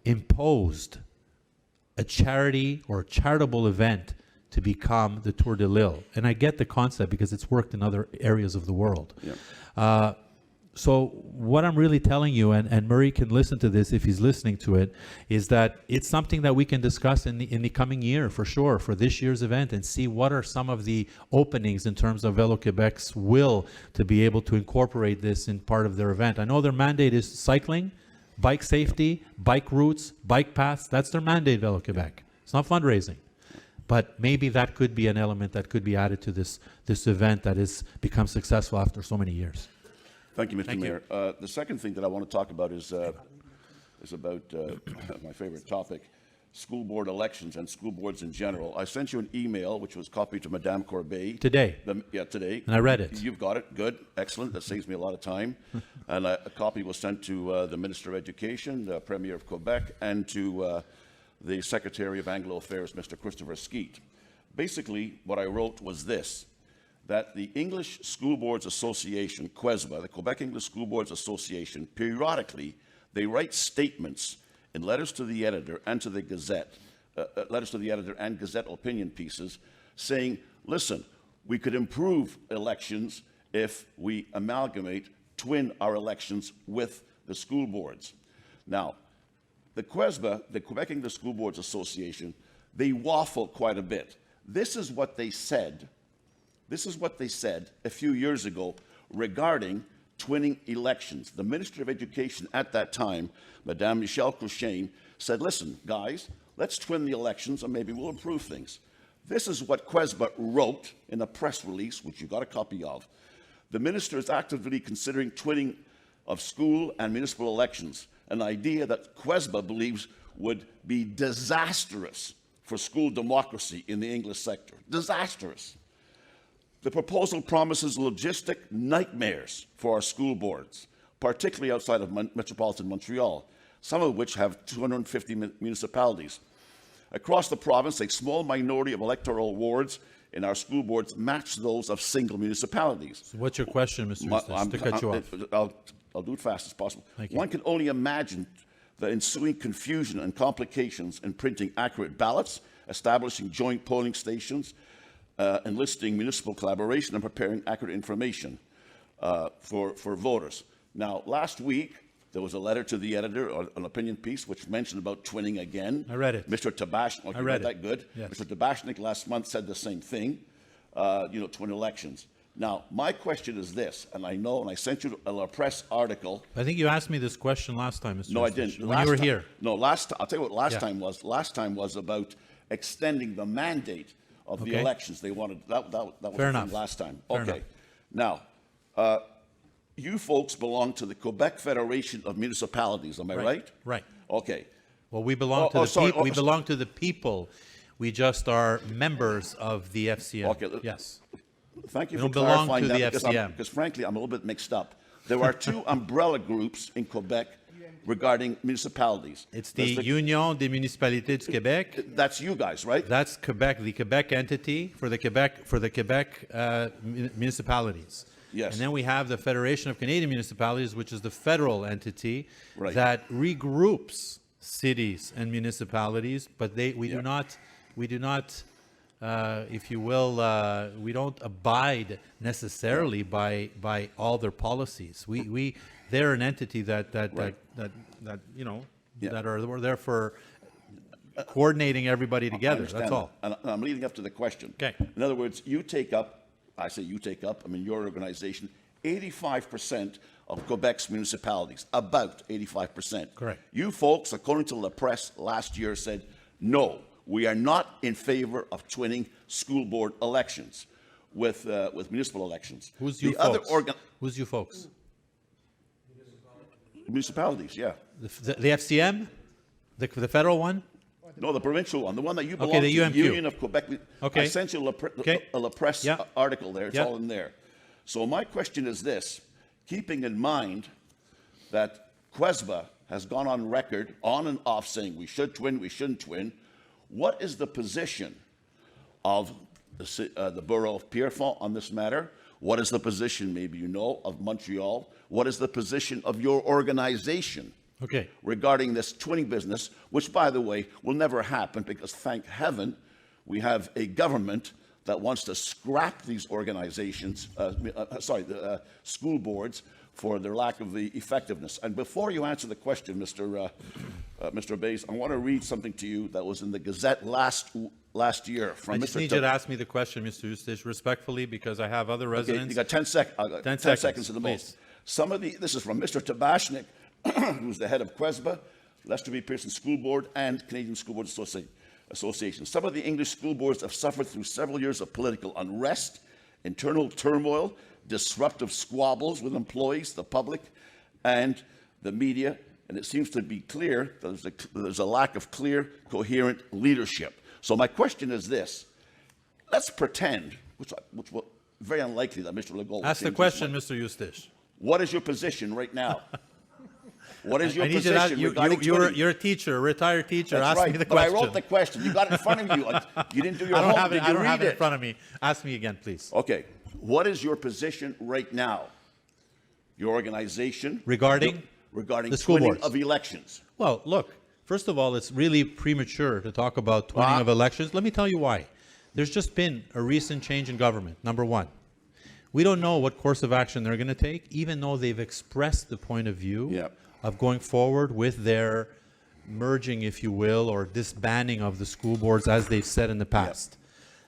imposed a charity or a charitable event to become the Tour de Lille. And I get the concept because it's worked in other areas of the world. Yeah. So what I'm really telling you, and Murray can listen to this if he's listening to it, is that it's something that we can discuss in the coming year, for sure, for this year's event, and see what are some of the openings in terms of Velo Quebec's will to be able to incorporate this in part of their event. I know their mandate is cycling, bike safety, bike routes, bike paths. That's their mandate, Velo Quebec. It's not fundraising. But maybe that could be an element that could be added to this event that has become successful after so many years. Thank you, Mr. Mayor. The second thing that I want to talk about is about my favorite topic, school board elections and school boards in general. I sent you an email, which was copied to Madame Corbet. Today. Today. And I read it. You've got it. Good. Excellent. That saves me a lot of time. And a copy was sent to the Minister of Education, the Premier of Quebec, and to the Secretary of Anglo Affairs, Mr. Christopher Skeet. Basically, what I wrote was this, that the English School Boards Association, QESBA, the Quebec English School Boards Association, periodically, they write statements in letters to the editor and to the Gazette, letters to the editor and Gazette opinion pieces, saying, listen, we could improve elections if we twin our elections with the school boards. Now, the QESBA, the Quebec English School Boards Association, they waffle quite a bit. This is what they said a few years ago regarding twinning elections. The Minister of Education at that time, Madame Michelle Cruchain, said, listen, guys, let's twin the elections and maybe we'll improve things. This is what QESBA wrote in a press release, which you got a copy of. The minister is actively considering twinning of school and municipal elections, an idea that QESBA believes would be disastrous for school democracy in the English sector. Disastrous. The proposal promises logistic nightmares for our school boards, particularly outside of metropolitan Montreal, some of which have 250 municipalities. Across the province, a small minority of electoral wards in our school boards match those of single municipalities. So what's your question, Mr. Eustace, to cut you off? I'll do it fast as possible. Thank you. One can only imagine the ensuing confusion and complications in printing accurate ballots, establishing joint polling stations, enlisting municipal collaboration, and preparing accurate information for voters. Now, last week, there was a letter to the editor, an opinion piece, which mentioned about twinning again. I read it. Mr. Tabashnik, I read that good? Yes. Mr. Tabashnik last month said the same thing, twin elections. Now, my question is this, and I know, and I sent you a press article. I think you asked me this question last time, Mr. No, I Eustace, didn't. when you were here. No, I'll tell you what last time was. Last time was about extending the mandate of the elections. They wanted, that was Fair the enough. thing last time. Fair Okay. enough. Now, you folks belong to the Quebec Federation of Municipalities, am I right? Right. Okay. Well, we belong to Oh, the sorry. people. We Oh, belong to the people. We just are members of the FCM. Okay. Yes. Thank you We for don't belong clarifying to that the FCM. because frankly, I'm a little bit mixed up. There are two umbrella groups in Quebec regarding municipalities. It's the There's Union des municipalités du Québec. That's you guys, right? That's Quebec, the Quebec entity for the Quebec municipalities. Yes. And then we have the Federation of Canadian Municipalities, which is the federal entity Right. that regroups cities and municipalities, but we do not, if you will, we don't abide necessarily by all their policies. They're an entity that you know, Yeah. that are there for coordinating everybody I together. understand That's all. that. And I'm leading up to the question. Okay. In other words, you take up, I mean your organization, 85% of Quebec's municipalities, about 85%. Correct. You folks, according to La Presse last year, said, no, we are not in favor of twinning school board elections with municipal elections. Who's you The other folks? Who's you folks? municipalities, yeah. The FCM? The federal one? No, the provincial one, the one that you belong Okay, the to, UMQ. the Union of Quebec. Okay. I sent you Okay. a La Presse Yeah. article there. It's Yeah. all in there. So my question is this, keeping in mind that QUESBA has gone on record on and off saying we should twin, we shouldn't twin, what is the position of the borough of Pierrefonds on this matter? What is the position, maybe you know, of Montreal? What is the position of your organization Okay. regarding this twinning business, which, by the way, will never happen because, thank heaven, we have a government that wants to scrap these organizations, the school boards, for their lack of the effectiveness. And before you answer the question, Mr. Bays, I want to read something to you that was in the Gazette last year from I just Mr. need you to ask me the question, Mr. Eustace, respectfully, because I have other Okay, residents. you got 10 seconds. 10 seconds at the please. most. This is from Mr. Tabashnik, who's the head of QUESBA, Lester B. Pearson School Board, and Canadian School Board Association. Some of the English school boards have suffered through several years of political unrest, internal turmoil, disruptive squabbles with employees, the public, and the media, and it seems to be clear that there's a lack of clear, coherent leadership. So my question is this. Let's pretend, which will very unlikely that Mr. Legault will Ask the change his question, mind. Mr. Eustace. What is your position right now? What is your I need you to ask, position regarding twinning? you're a teacher, a retired teacher. That's Ask right, me the but question. I wrote the question. You got it in front of you. You didn't do your I don't homework. have it, Did I you don't have read it in front of me. Ask me again, please. Okay. What is your position right now? Your organization Regarding regarding the school twinning boards. of elections. Well, look, first of all, it's really premature to talk about twinning of elections. Let me tell you why. There's just been a recent change in government, number one. We don't know what course of action they're going to take, even though they've expressed the point of view Yep. of going forward with their merging, if you will, or disbanding of the school boards, as they've said in the past.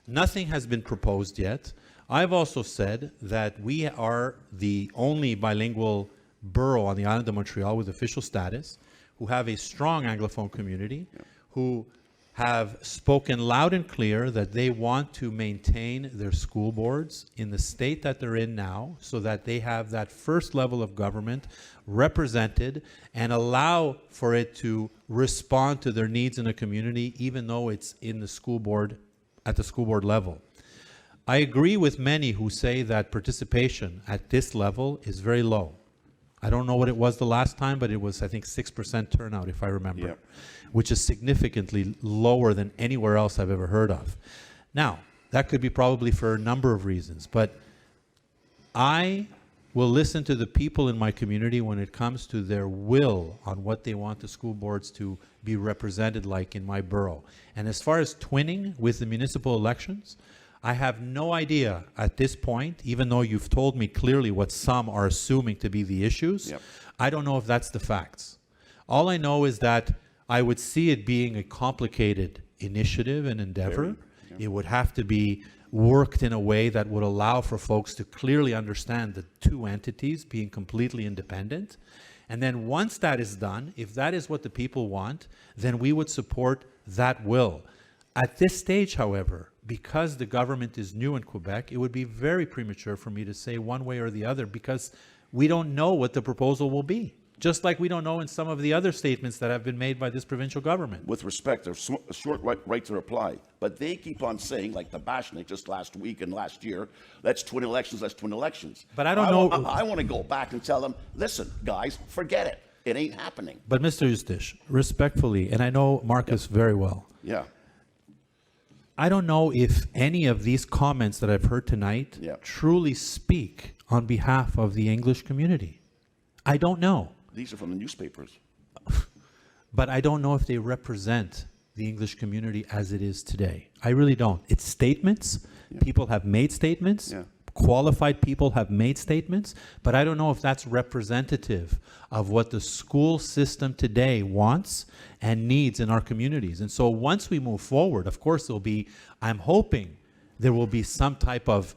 Nothing has been proposed yet. I've also said that we are the only bilingual borough on the island of Montreal with official status, who have a strong Anglophone community, who have spoken loud and clear that they want to maintain their school boards in the state that they're in now, so that they have that first level of government represented and allow for it to respond to their needs in the community, even though it's in the school board, at the school board level. I agree with many who say that participation at this level is very low. I don't know what it was the last time, but it was, I think, 6% turnout, if I remember, Yep. which is significantly lower than anywhere else I've ever heard of. Now, that could be probably for a number of reasons, but I will listen to the people in my community when it comes to their will on what they want the school boards to be represented like in my borough. And as far as twinning with the municipal elections, I have no idea at this point, even though you've told me clearly what some are assuming to be the issues. Yep. I don't know if that's the facts. All I know is that I would see it being a complicated initiative and endeavor. It would have to be worked in a way that would allow for folks to clearly understand the two entities being completely independent. And then once that is done, if that is what the people want, then we would support that will. At this stage, however, because the government is new in Quebec, it would be very premature for me to say one way or the other, because we don't know what the proposal will be. Just like we don't know in some of the other statements that have been made by this provincial government. With respect, there's a short right to reply. But they keep on saying, like the Bashnik just last week and last year, let's twin elections, let's twin elections. But I don't know. I want to go back and tell them, listen, guys, forget it. It ain't happening. But Mr. Eustache, respectfully, and I know Marcus very well, Yeah. I don't know if any of these comments that I've heard tonight Yeah. truly speak on behalf of the English community. I don't know. These are from the newspapers. But I don't know if they represent the English community as it is today. I really don't. It's statements. Yeah. People have made statements. Yeah. Qualified people have made statements. But I don't know if that's representative of what the school system today wants and needs in our communities. And so once we move forward, of course, I'm hoping there will be some type of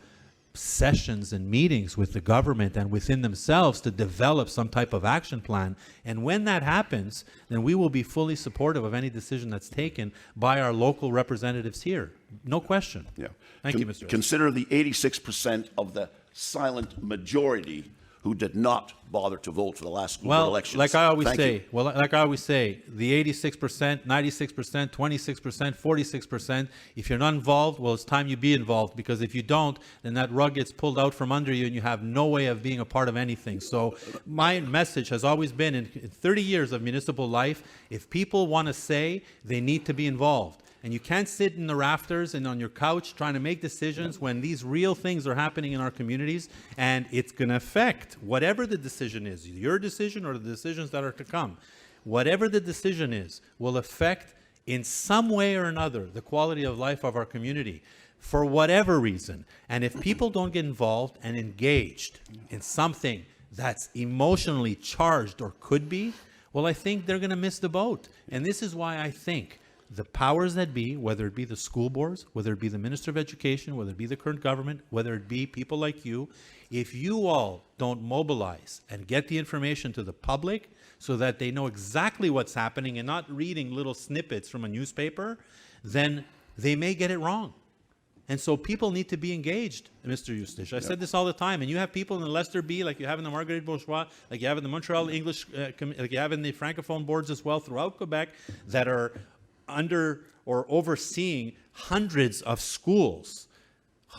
sessions and meetings with the government and within themselves to develop some type of action plan. And when that happens, then we will be fully supportive of any decision that's taken by our local representatives here. No question. Yeah. Thank you, Mr. Consider the 86% of the silent majority who did not bother to vote for the last school board elections. Like I always Thank say, you. the 86%, 96%, 26%, 46%, if you're not involved, well, it's time you be involved, because if you don't, then that rug gets pulled out from under you and you have no way of being a part of anything. So my message has always been, in 30 years of municipal life, if people want to say, they need to be involved. And you can't sit in the rafters and on your couch trying to make decisions when these real things are happening in our communities, and it's going to affect whatever the decision is, your decision or the decisions that are to come. Whatever the decision is will affect in some way or another the quality of life of our community for whatever reason. And if people don't get involved and engaged in something that's emotionally charged or could be, well, I think they're going to miss the boat. And this is why I think the powers that be, whether it be the school boards, whether it be the Minister of Education, whether it be the current government, whether it be people like you, if you all don't mobilize and get the information to the public so that they know exactly what's happening and not reading little snippets from a newspaper, then they may get it wrong. And so people need to be engaged, Mr. Eustache. I said this all the time, and you have people in the Lester B, like you have in the Marguerite Bourgeois, like you have in the Montreal English, like you have in the Francophone boards as well throughout Quebec, that are under or overseeing hundreds of schools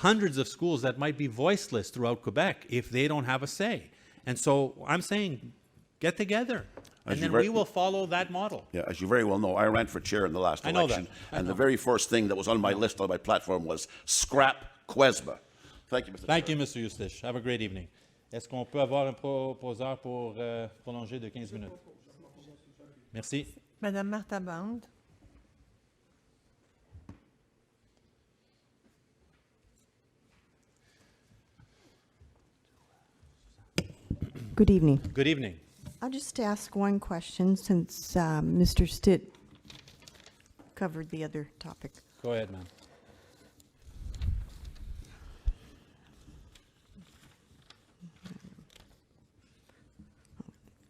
that might be voiceless throughout Quebec if they don't have a say. And so I'm saying, get together, and then we will follow that model. Yeah, as you very well know, I ran for chair in the last election. And the very first thing that was on my list, on my platform, was scrap QUESMA. Thank you, Mr. Thank you, Mr. Eustache. Have a great evening. Est-ce qu'on peut avoir un proposeur pour prolonger de 15 minutes? Merci. Madame Martha Bond. Good evening. Good evening. I'll just ask one question since Mr. Stitt covered the other topic. Go ahead, ma'am.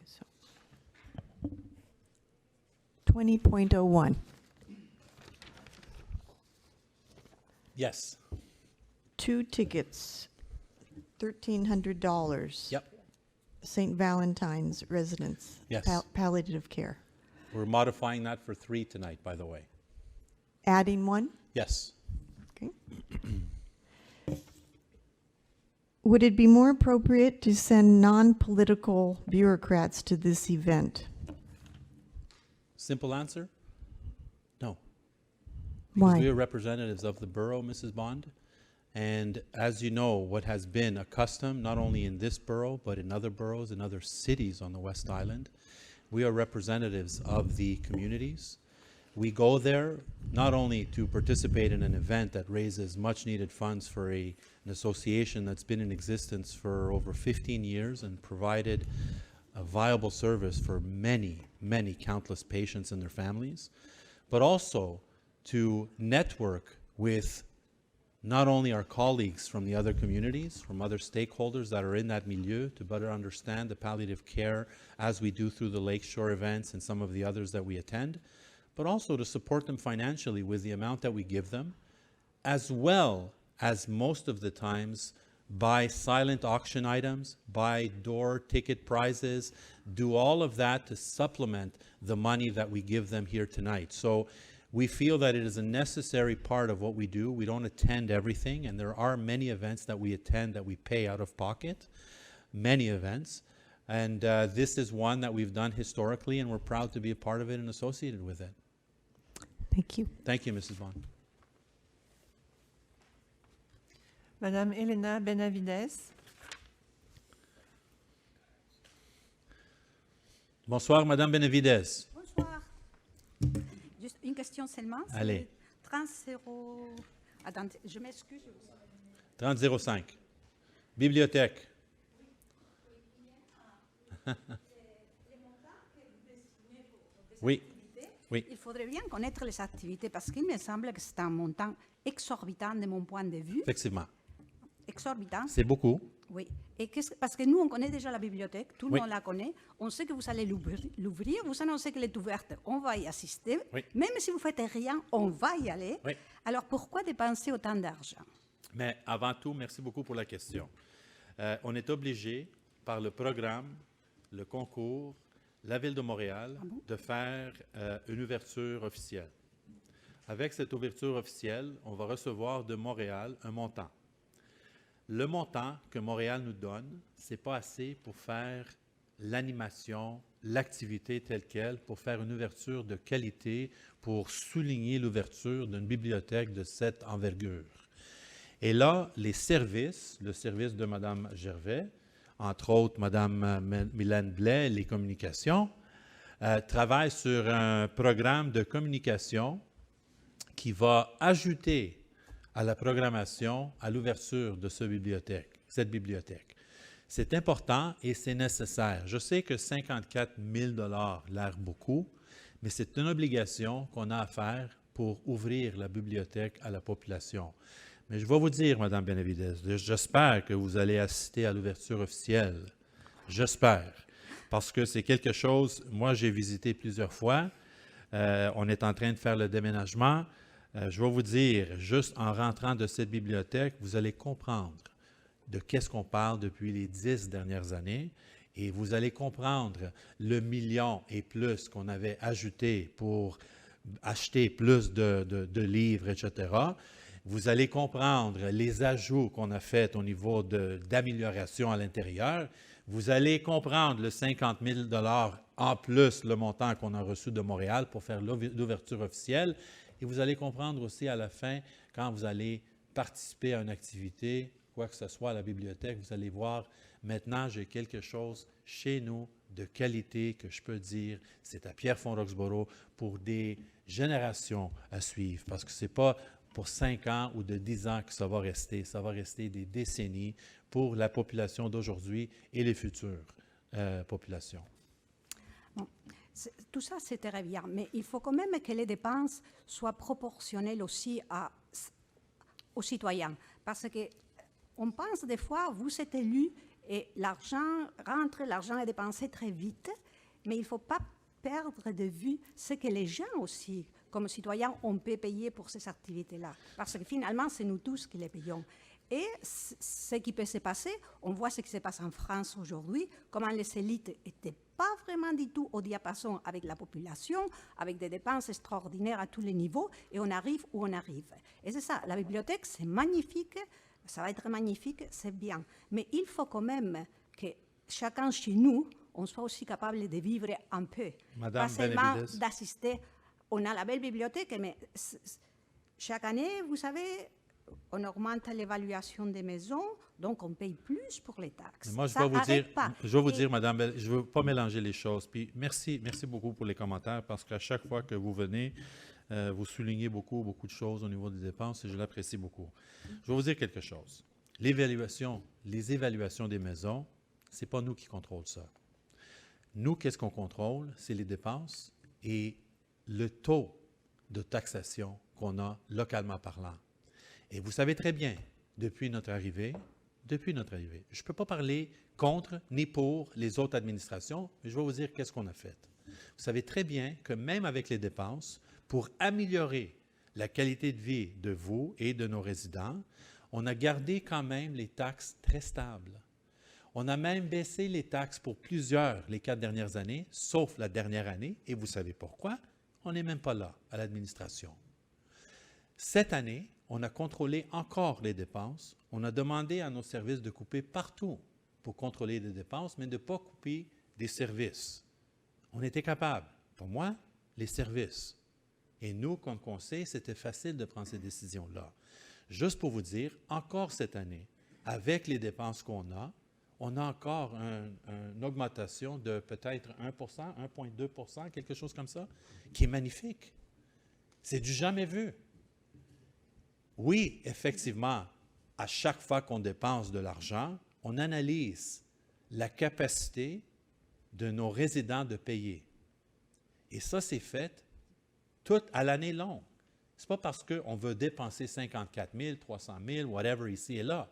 So, 20.01. Yes. 2 tickets, $1,300. Yep. St. Valentine's residence. Yes. Palliative care. We're modifying that for 3 tonight, by the way. Adding 1? Yes. Okay. Would it be more appropriate to send non-political bureaucrats to this event? Simple answer? No. Why? Because we are representatives of the borough, Mrs. Bond. And as you know, what has been a custom, not only in this borough, but in other boroughs and other cities on the West Island, we are representatives of the communities. We go there not only to participate in an event that raises much needed funds for an association that's been in existence for over 15 years and provided a viable service for many, many countless patients and their families, but also to network with not only our colleagues from the other communities, from other stakeholders that are in that milieu, to better understand the palliative care as we do through the Lakeshore events and some of the others that we attend, but also to support them financially with the amount that we give them, as well as most of the times buy silent auction items, buy door ticket prizes, do all of that to supplement the money that we give them here tonight. So we feel that it is a necessary part of what we do. We don't attend everything, and there are many events that we attend that we pay out of pocket, many events. And this is one that we've done historically, and we're proud to be a part of it and associated with it. Thank you. Thank you, Mrs. Vaughn. Madame Elena Benavides. Bonsoir, Madame Benavides. Bonsoir. Juste une question seulement. c'est Allez. 30. Attendez, je m'excuse. 3005. Bibliothèque. Oui. Oui. Il faudrait bien connaître les activités parce qu'il me semble que c'est un montant exorbitant de mon point de vue. Effectivement. Exorbitant. C'est beaucoup. Oui. Et parce que nous, on connaît déjà la bibliothèque, tout le Oui. monde la connaît. On sait que vous allez l'ouvrir, vous annoncez qu'elle est ouverte, on va y assister. Oui. Même si vous ne faites rien, on va y aller. Oui. Alors pourquoi dépenser autant d'argent? Mais avant tout, merci beaucoup pour la question. On est obligé, par le programme, le concours, la Ville de Montréal, de faire une ouverture officielle. Avec cette ouverture officielle, on va recevoir de Montréal un montant. Le montant que Montréal nous donne, ce n'est pas assez pour faire l'animation, l'activité telle qu'elle, pour faire une ouverture de qualité, pour souligner l'ouverture d'une bibliothèque de cette envergure. Et là, les services, le service de Mme Gervais, entre autres Mme Mylène Blais, les communications, travaillent sur un programme de communication qui va ajouter à la programmation, à l'ouverture de cette bibliothèque. C'est important et c'est nécessaire. Je sais que 54 000 $ l'air beaucoup, mais c'est une obligation qu'on a à faire pour ouvrir la bibliothèque à la population. Mais je vais vous dire, Mme Benavides, j'espère que vous allez assister à l'ouverture officielle. J'espère. Parce que c'est quelque chose, moi j'ai visité plusieurs fois, on est en train de faire le déménagement. Je vais vous dire, juste en rentrant de cette bibliothèque, vous allez comprendre de qu'est-ce qu'on parle depuis les 10 dernières années et vous allez comprendre le million et plus qu'on avait ajouté pour acheter plus de livres, etc. Vous allez comprendre les ajouts qu'on a faits au niveau d'amélioration à l'intérieur. Vous allez comprendre le 50 000 $ en plus le montant qu'on a reçu de Montréal pour faire l'ouverture officielle. Et vous allez comprendre aussi à la fin, quand vous allez participer à une activité, quoi que ce soit à la bibliothèque, vous allez voir, maintenant j'ai quelque chose chez nous de qualité que je peux dire, c'est à Pierrefonds-Roxborough pour des générations à suivre. Parce que ce n'est pas pour 5 ans ou de 10 ans que ça va rester des décennies pour la population d'aujourd'hui et les futures populations. Bon. Tout ça, c'est très bien, mais il faut quand même que les dépenses soient proportionnelles aussi aux citoyens. Parce qu'on pense des fois, vous êtes élu et l'argent rentre, l'argent est dépensé très vite, mais il ne faut pas perdre de vue ce que les gens aussi, comme citoyens, on peut payer pour ces activités-là. Parce que finalement, c'est nous tous qui les payons. Et ce qui peut se passer, on voit ce qui se passe en France aujourd'hui, comment les élites n'étaient pas vraiment du tout au diapason avec la population, avec des dépenses extraordinaires à tous les niveaux, et on arrive où on arrive. Et c'est ça, la bibliothèque, c'est magnifique, ça va être magnifique, c'est bien. Mais il faut quand même que chacun chez nous, on soit aussi capable de vivre un peu. Madame pas seulement Benavides. d'assister. On a la belle bibliothèque, mais chaque année, vous savez, on augmente l'évaluation des maisons, donc on paye plus pour les taxes. Moi, je Ça vais vous arrête dire, pas. Madame Bell, je ne veux pas mélanger les choses. Puis merci beaucoup pour les commentaires, parce qu'à chaque fois que vous venez, vous soulignez beaucoup de choses au niveau des dépenses et je l'apprécie beaucoup. Je vais vous dire quelque chose. Les évaluations des maisons, ce n'est pas nous qui contrôlons ça. Nous, qu'est-ce qu'on contrôle? C'est les dépenses et le taux de taxation qu'on a localement parlant. Et vous savez très bien, depuis notre arrivée, je ne peux pas parler contre ni pour les autres administrations, mais je vais vous dire qu'est-ce qu'on a fait. Vous savez très bien que même avec les dépenses, pour améliorer la qualité de vie de vous et de nos résidents, On a gardé quand même les taxes très stables. On a même baissé les taxes pour les 4 dernières années, sauf la dernière année, et vous savez pourquoi? On n'est même pas là, à l'administration. Cette année, on a contrôlé encore les dépenses. On a demandé à nos services de couper partout pour contrôler les dépenses, mais de ne pas couper des services. On était capable. Pour moi, les services. Et nous, comme conseil, c'était facile de prendre ces décisions-là. Juste pour vous dire, encore cette année, avec les dépenses qu'on a, on a encore une augmentation de peut-être 1 1,2 quelque chose comme ça, qui est magnifique. C'est du jamais vu. Oui, effectivement, à chaque fois qu'on dépense de l'argent, on analyse la capacité de nos résidents de payer. Et ça, c'est fait tout à l'année longue. Ce n'est pas parce qu'on veut dépenser 54 000, 300 000, whatever, ici et là.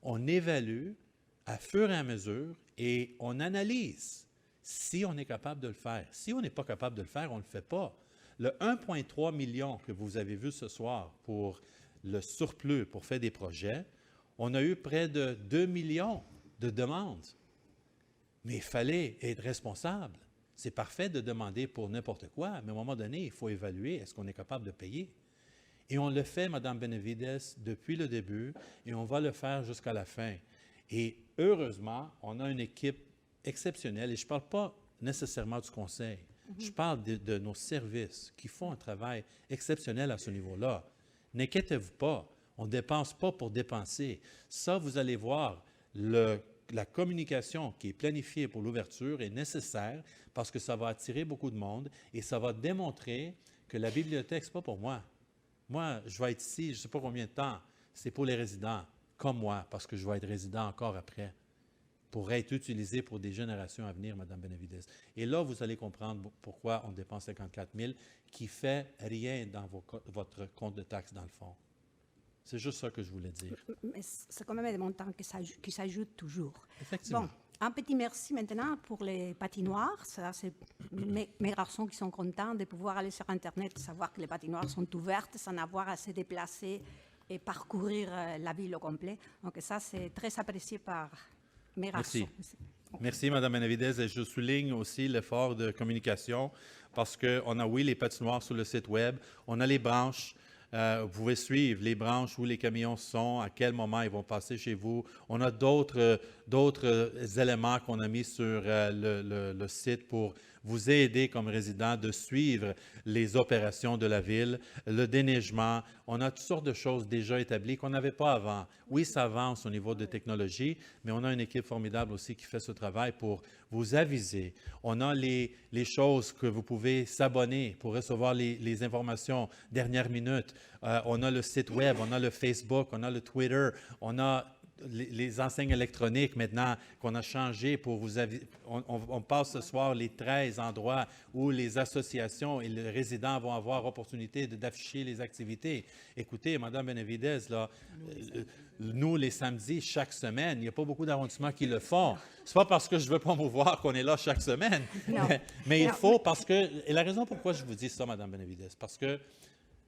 On évalue à fur et à mesure et on analyse si on est capable de le faire. Si on n'est pas capable de le faire, on ne le fait pas. Le 1,3 million que vous avez vu ce soir pour le surplus pour faire des projets, on a eu près de 2 millions de demandes. Mais il fallait être responsable. C'est parfait de demander pour n'importe quoi, mais à un moment donné, il faut évaluer est-ce qu'on est capable de payer. Et on le fait, Mme Benavides, depuis le début, et on va le faire jusqu'à la fin. Et heureusement, on a une équipe exceptionnelle, et je ne parle pas nécessairement du conseil, je parle de nos services qui font un travail exceptionnel à ce niveau-là. N'inquiétez-vous pas, on ne dépense pas pour dépenser. Ça, vous allez voir, la communication qui est planifiée pour l'ouverture est nécessaire parce que ça va attirer beaucoup de monde et ça va démontrer que la bibliothèque, ce n'est pas pour moi. Moi, je vais être ici, je ne sais pas combien de temps, c'est pour les résidents, comme moi, parce que je vais être résident encore après, pour être utilisé pour des générations à venir, Mme Benavides. Et là, vous allez comprendre pourquoi on dépense 54 000, qui ne fait rien dans votre compte de taxes, dans le fond. C'est juste ça que je voulais dire. Mais c'est quand même des montants qui s'ajoutent toujours. Effectivement. Bon, un petit merci maintenant pour les patinoires. Ça, c'est mes garçons qui sont contents de pouvoir aller sur Internet, savoir que les patinoires sont ouvertes sans avoir à se déplacer et parcourir la ville au complet. Donc ça, c'est très apprécié par mes garçons. Merci. Merci, Mme Benavides. Et je souligne aussi l'effort de communication parce qu'on a, oui, les patinoires sur le site Web, on a les branches. Vous pouvez suivre les branches où les camions sont, à quel moment ils vont passer chez vous. On a d'autres éléments qu'on a mis sur le site pour vous aider comme résident de suivre les opérations de la ville, le déneigement. On a toutes sortes de choses déjà établies qu'on n'avait pas avant. Oui, ça avance au niveau de technologie, mais on a une équipe formidable aussi qui fait ce travail pour vous aviser. On a les choses que vous pouvez s'abonner pour recevoir les informations dernière minute. On a le site Web, on a le Facebook, on a le Twitter, on a les enseignes électroniques maintenant qu'on a changé pour vous aviser. On passe ce soir les 13 endroits où les associations et les résidents vont avoir opportunité d'afficher les activités. Écoutez, Mme Benavides, là, nous, les samedis, chaque semaine, il n'y a pas beaucoup d'arrondissements qui le font. Ce n'est pas parce que je ne veux pas vous voir qu'on est là chaque semaine, mais il faut parce que... Et la raison pourquoi je vous dis ça, Mme Benavides, parce que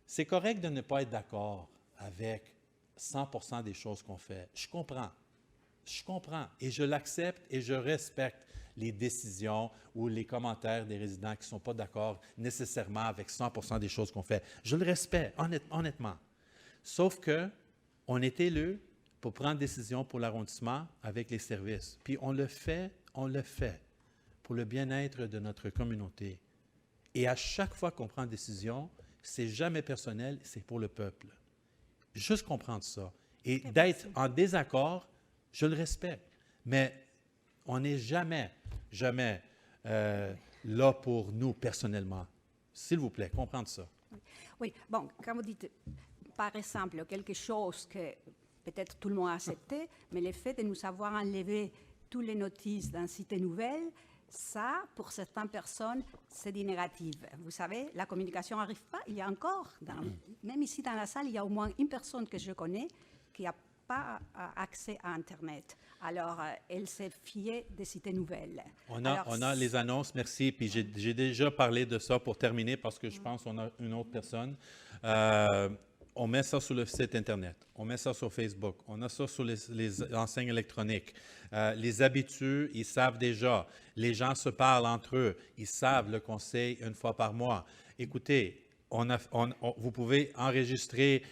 c'est correct de ne pas être d'accord avec 100% des choses qu'on fait. Je comprends et je l'accepte et je respecte les décisions ou les commentaires des résidents qui ne sont pas d'accord nécessairement avec 100% des choses qu'on fait. Je le respecte, honnêtement. Sauf qu'on est élu pour prendre décision pour l'arrondissement avec les services. Puis on le fait pour le bien-être de notre communauté. Et à chaque fois qu'on prend une décision, c'est jamais personnel, c'est pour le peuple. Juste comprendre ça. Et d'être en désaccord, je le respecte. Mais on n'est jamais là pour nous personnellement. S'il vous plaît, comprendre ça. Oui, bon, quand vous dites, par exemple, quelque chose que peut-être tout le monde a accepté, mais le fait de nous avoir enlevé toutes les notices dans Cité Nouvelle, ça, pour certaines personnes, c'est du négatif. Vous savez, la communication n'arrive pas. Il y a encore, même ici dans la salle, il y a au moins une personne que je connais qui n'a pas accès à Internet. Alors, elle s'est fiée des Cités Nouvelles. On a les annonces, merci. Puis j'ai déjà parlé de ça pour terminer parce que je pense qu'on a une autre personne. on met ça sur le site Internet, on met ça sur Facebook, on a ça sur les enseignes électroniques. Les habitués, ils savent déjà. Les gens se parlent entre eux. Ils savent le conseil une fois par mois. Écoutez, vous pouvez enregistrer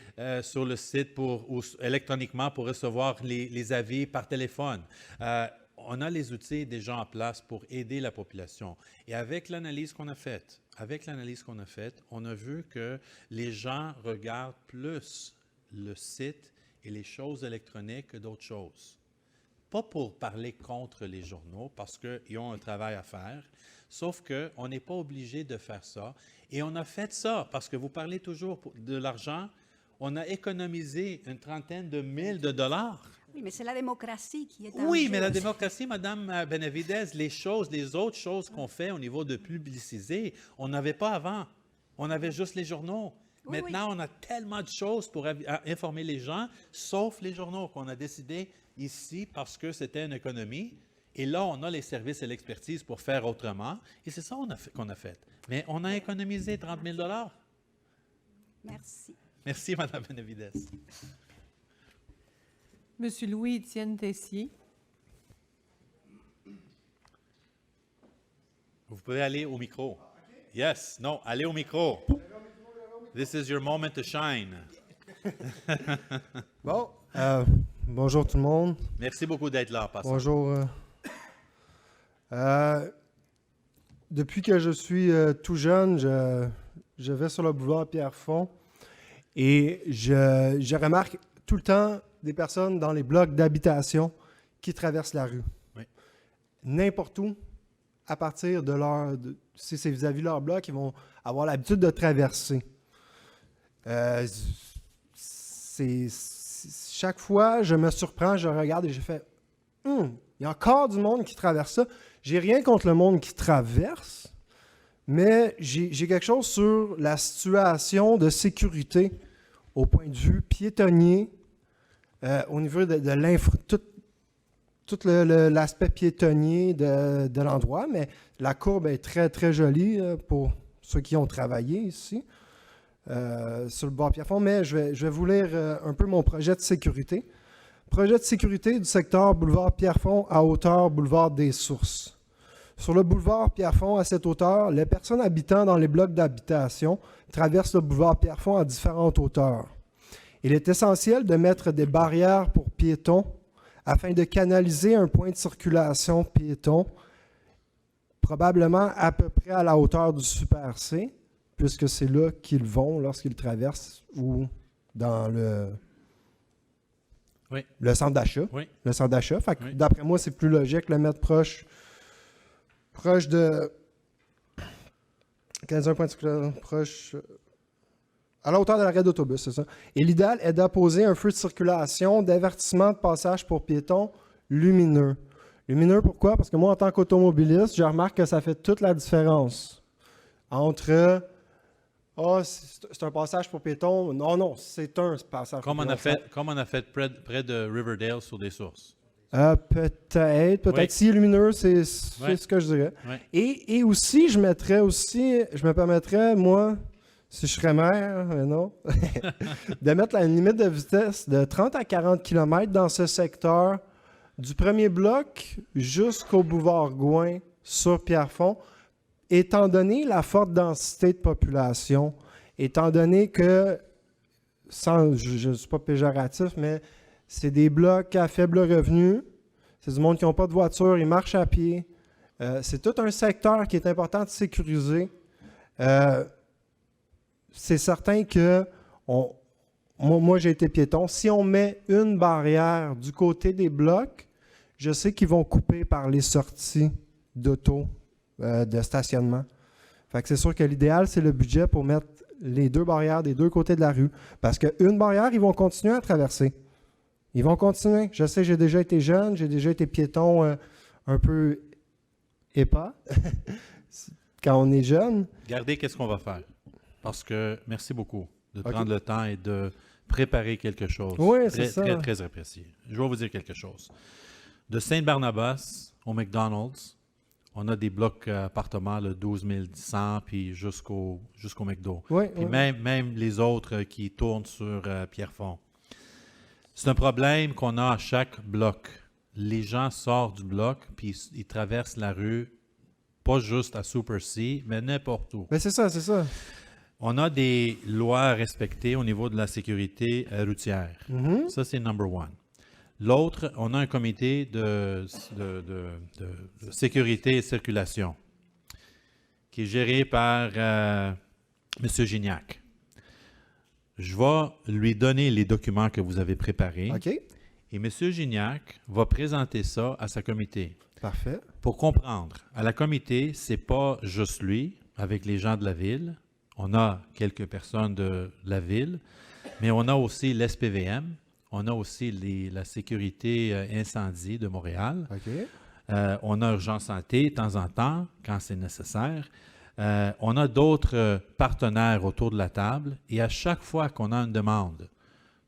sur le site ou électroniquement pour recevoir les avis par téléphone. On a les outils déjà en place pour aider la population. Et avec l'analyse qu'on a faite, on a vu que les gens regardent plus le site et les choses électroniques que d'autres choses. Pas pour parler contre les journaux, parce qu'ils ont un travail à faire, sauf qu'on n'est pas obligé de faire ça. Et on a fait ça, parce que vous parlez toujours de l'argent. On a économisé une trentaine de mille de dollars. Oui, mais c'est la démocratie qui est en Oui, jeu. mais la démocratie, Mme Benavidez, les autres choses qu'on fait au niveau de publiciser, on n'avait pas avant. On avait juste les journaux. Oui, Maintenant, on a tellement de choses pour informer les gens, sauf les journaux, qu'on a décidé ici parce que c'était une économie. Et là, on a les services et l'expertise pour faire autrement. Et c'est ça qu'on a fait. Mais on a économisé 30 000 $. Merci. Merci, Mme Benavidez. Monsieur Louis-Étienne Tessier. Vous pouvez aller au micro. Yes, non, allez au micro. This is your moment to shine. Bon, bonjour tout le monde. Merci beaucoup d'être là, en passant. Bonjour. Depuis que je suis tout jeune, je vais sur le boulevard Pierrefonds et je remarque tout le temps des personnes dans les blocs d'habitation qui traversent la rue. Oui. N'importe où, à partir de si c'est vis-à-vis de leur bloc, ils vont avoir l'habitude de traverser. Chaque fois, je me surprends, je regarde et je fais il y a encore du monde qui traverse ça. J'ai rien contre le monde qui traverse, mais j'ai quelque chose sur la situation de sécurité au point de vue piétonnier, au niveau de tout l'aspect piétonnier de l'endroit, mais la courbe est très, très jolie pour ceux qui ont travaillé ici. Sur le bord Pierrefonds, mais je vais vous lire un peu mon projet de sécurité. Projet de sécurité du secteur boulevard Pierrefonds à hauteur boulevard des Sources. Sur le boulevard Pierrefonds à cette hauteur, les personnes habitant dans les blocs d'habitation traversent le boulevard Pierrefonds à différentes hauteurs. Il est essentiel de mettre des barrières pour piétons afin de canaliser un point de circulation piéton, probablement à peu près à la hauteur du Super C, puisque c'est là qu'ils vont lorsqu'ils traversent ou dans le centre d'achat. Oui. Le centre d'achat. Fait que, d'après moi, c'est plus logique de le mettre proche de 15 points de circulation, proche à la hauteur de l'arrêt d'autobus, c'est ça. Et l'idéal est d'apposer un feu de circulation d'avertissement de passage pour piétons lumineux. Lumineux, pourquoi? Parce que moi, en tant qu'automobiliste, je remarque que ça fait toute la différence entre c'est un passage pour piétons. Non, c'est un passage comme pour piétons. Comme on a fait près de Riverdale sur des sources. Peut-être. Oui. Si lumineux, c'est ce que je dirais. Oui. Et aussi, je me permettrais, moi, si je serais maire, mais non, de mettre la limite de vitesse de 30 à 40 km dans ce secteur du premier bloc jusqu'au boulevard Gouin sur Pierrefonds, étant donné la forte densité de population, étant donné que, je ne suis pas péjoratif, mais c'est des blocs à faible revenu, c'est du monde qui n'ont pas de voiture, ils marchent à pied. C'est tout un secteur qui est important de sécuriser. C'est certain que, moi j'ai été piéton, si on met une barrière du côté des blocs, je sais qu'ils vont couper par les sorties d'auto, de stationnement. Fait que c'est sûr que l'idéal, c'est le budget pour mettre les deux barrières des deux côtés de la rue. Parce qu'une barrière, ils vont continuer à traverser. Ils vont continuer. Je sais, j'ai déjà été jeune, j'ai déjà été piéton un peu épais quand on est jeune. Regardez qu'est-ce qu'on va faire. Parce que, merci beaucoup de prendre le temps et de préparer quelque chose. Oui, c'est ça. Très, très apprécié. Je vais vous dire quelque chose. De Saint-Barnabas au McDonald's, on a des blocs appartements, le 12 100, puis jusqu'au McDo. Oui, Puis même les autres qui tournent sur Pierrefonds. C'est un problème qu'on a à chaque bloc. Les gens sortent du bloc, puis ils traversent la rue, pas juste à Super C, mais n'importe où. Mais c'est ça. On a des lois à respecter au niveau de la sécurité routière. Mhm. Ça, c'est number one. L'autre, on a un comité de sécurité et circulation qui est géré par M. Gignac. Je vais lui donner les documents que vous avez préparés. OK. Et M. Gignac va présenter ça à sa comité. Parfait. Pour comprendre, à la comité, c'est pas juste lui, avec les gens de la ville. On a quelques personnes de la ville, mais on a aussi l'SPVM, on a aussi la sécurité incendie de Montréal. OK. On a Urgence Santé de temps en temps, quand c'est nécessaire. On a d'autres partenaires autour de la table, et à chaque fois qu'on a une demande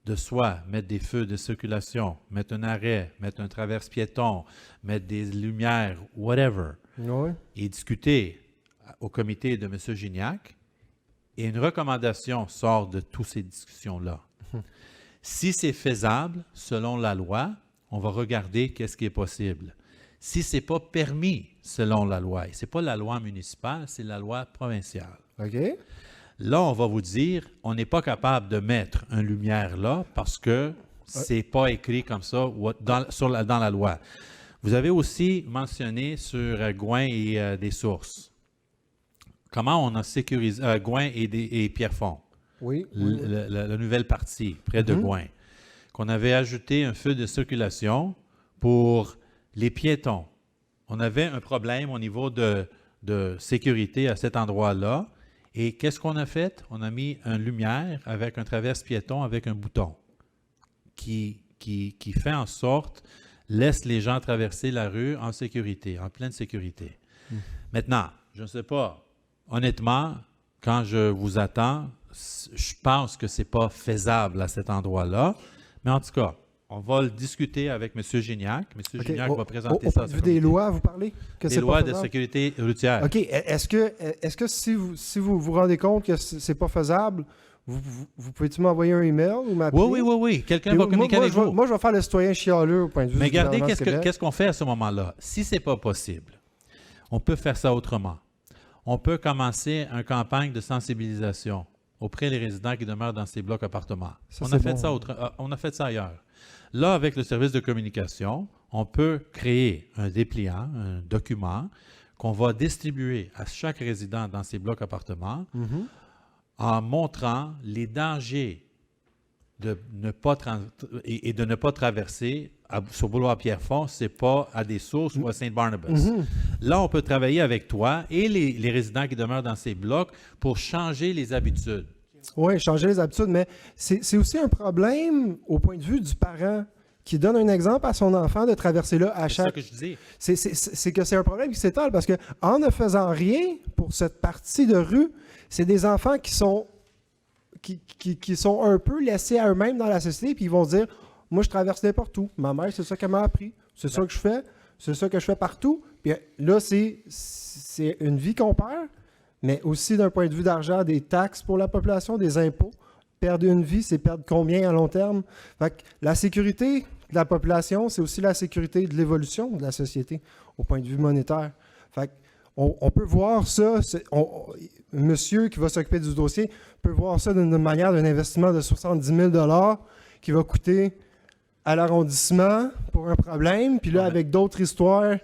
de soit mettre des feux de circulation, mettre un arrêt, mettre un traverse piéton, mettre des lumières, whatever, Oui. et discuter au comité de M. Gignac, et une recommandation sort de toutes ces discussions-là. Si c'est faisable, selon la loi, on va regarder qu'est-ce qui est possible. Si ce n'est pas permis selon la loi, et ce n'est pas la loi municipale, c'est la loi provinciale. OK. Là, on va vous dire, on n'est pas capable de mettre une lumière là parce que c'est pas écrit comme ça dans la loi. Vous avez aussi mentionné sur Gouin et des sources. Comment on a sécurisé Gouin et Pierrefonds? Oui. La nouvelle partie près de Gouin. Qu'on avait ajouté un feu de circulation pour les piétons. On avait un problème au niveau de sécurité à cet endroit-là. Et qu'est-ce qu'on a fait? On a mis une lumière avec un traverse piéton avec un bouton qui fait en sorte, laisse les gens traverser la rue en sécurité, en pleine sécurité. Maintenant, je ne sais pas, honnêtement, quand je vous attends, je pense que ce n'est pas faisable à cet endroit-là, mais en tout cas, on va le discuter avec M. Gignac. M. Gignac va présenter ça. Au point de vue des lois, vous parlez? Des lois de sécurité routière. OK. Est-ce que si vous vous rendez compte que c'est pas faisable, vous pouvez-tu m'envoyer un email ou m'appeler? Oui. Quelqu'un va communiquer avec vous. Moi, je vais faire le citoyen chialeux au point de vue Mais du regardez, gouvernement qu'est-ce qu'on fait à ce moment-là? Si ce n'est pas possible, on peut faire ça autrement. On peut commencer une campagne de sensibilisation auprès des résidents qui demeurent dans ces blocs appartements. On a fait ça ailleurs. Là, avec le service de communication, on peut créer un dépliant, un document qu'on va distribuer à chaque résident dans ces blocs appartements en montrant les dangers de ne pas traverser sur boulevard Pierrefonds, c'est pas à des sources ou à Saint-Barnabas. Là, on peut travailler avec toi et les résidents qui demeurent dans ces blocs pour changer les habitudes. Oui, changer les habitudes, mais c'est aussi un problème au point de vue du parent qui donne un exemple à son enfant de traverser là à chaque... C'est ça que je dis. C'est que c'est un problème qui s'étale parce qu'en ne faisant rien pour cette partie de rue, c'est des enfants qui sont un peu laissés à eux-mêmes dans la société, puis ils vont se dire « Moi, je traverse n'importe où. Ma mère, c'est ça qu'elle m'a appris. C'est ça que je fais. C'est ça que je fais partout. » Puis là, c'est une vie qu'on perd, mais aussi d'un point de vue d'argent, des taxes pour la population, des impôts. Perdre une vie, c'est perdre combien à long terme? Fait que la sécurité de la population, c'est aussi la sécurité de l'évolution de la société au point de vue monétaire. Fait on peut voir ça, monsieur qui va s'occuper du dossier peut voir ça d'une manière d'un investissement de 70 000 $ qui va coûter à l'arrondissement pour un problème, puis là, avec d'autres histoires,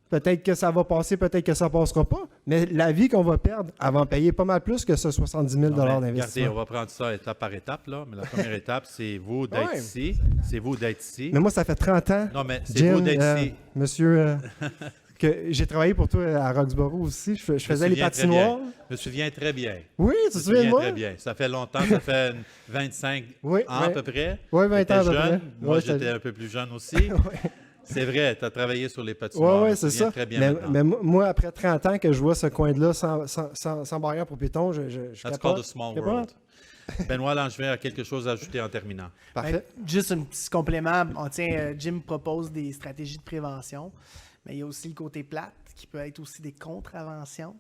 peut-être que ça va passer, peut-être que ça ne passera pas, mais la vie qu'on va perdre, elle va en payer pas mal plus que ce 70 000 $ d'investissement. Regardez, on va prendre ça étape par étape, là, mais la première étape, c'est vous d'être ici. C'est vous d'être ici. Mais moi, ça fait 30 ans, non, mais c'est vous d'être ici. Monsieur, que j'ai travaillé pour toi à Roxborough aussi. Je faisais les patinoires. Je me souviens très bien. Oui, tu te souviens de moi? Très bien. Ça fait longtemps, ça fait 25 ans à peu près. Oui, 20 ans à peu près. Moi, j'étais un peu plus jeune aussi. C'est vrai, tu as travaillé sur les patinoires. Oui, c'est ça. Très bien mais moi, après 30 ans que je vois ce coin-là sans barrière pour piétons, je That's called a small world. Benoît Langevin a quelque chose à ajouter en terminant. Parfait. Juste un petit complément. Jim propose des stratégies de prévention. Mais il y a aussi le côté plate, qui peut être aussi des contraventions.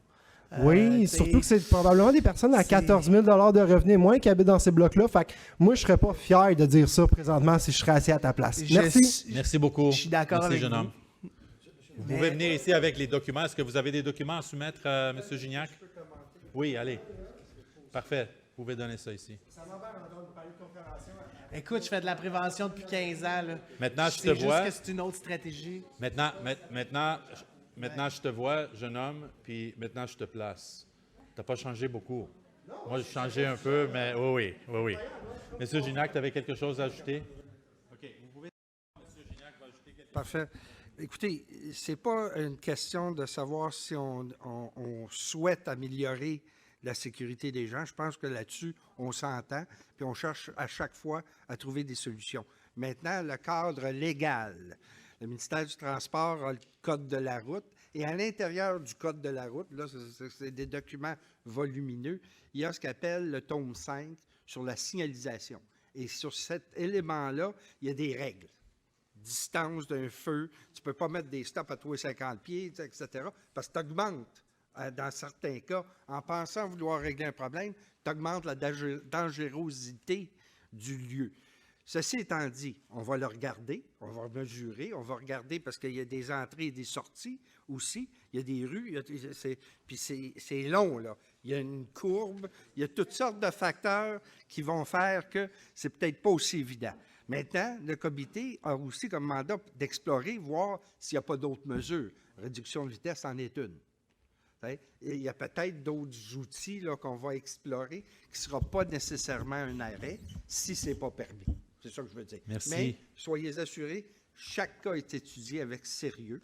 Oui, surtout que c'est probablement des personnes à 14 000 de revenus et moins qui habitent dans ces blocs-là. Fait que moi, je serais pas fier de dire ça présentement si je serais assis à ta place. Merci. Merci beaucoup. Je suis d'accord avec jeune vous. homme. Vous pouvez venir ici avec les documents. Est-ce que vous avez des documents à soumettre, M. Gignac? Oui, allez. Parfait. Vous pouvez donner ça ici. Écoute, je fais de la prévention depuis 15 ans. Là. Maintenant, je te vois. C'est juste que c'est une autre stratégie. Maintenant, je te vois, jeune homme, puis maintenant, je te place. Tu n'as pas changé beaucoup. Moi, j'ai changé un peu, mais oui. Monsieur Gignac, tu avais quelque chose à ajouter? OK. Vous pouvez... Monsieur Gignac va ajouter quelque chose. Parfait. Écoutez, ce n'est pas une question de savoir si on souhaite améliorer la sécurité des gens. Je pense que là-dessus, on s'entend, puis on cherche à chaque fois à trouver des solutions. Maintenant, le cadre légal. Le ministère du Transport a le Code de la route, et à l'intérieur du Code de la route, là, c'est des documents volumineux, il y a ce qu'appelle le tome 5 sur la signalisation. Et sur cet élément-là, il y a des règles. Distance d'un feu, tu ne peux pas mettre des stops à tous les 50 pieds, etc., parce que tu augmentes, dans certains cas, en pensant vouloir régler un problème, tu augmentes la dangerosité du lieu. Ceci étant dit, on va le regarder, on va mesurer, on va regarder parce qu'il y a des entrées et des sorties aussi, il y a des rues, puis c'est long, là. Il y a une courbe, il y a toutes sortes de facteurs qui vont faire que c'est peut-être pas aussi évident. Maintenant, le comité a aussi comme mandat d'explorer, voir s'il n'y a pas d'autres mesures. Réduction de vitesse en est une. Et il y a peut-être d'autres outils là, qu'on va explorer qui ne sera pas nécessairement un arrêt si ce n'est pas permis. C'est ça que je veux dire. Merci. Mais soyez assurés, chaque cas est étudié avec sérieux.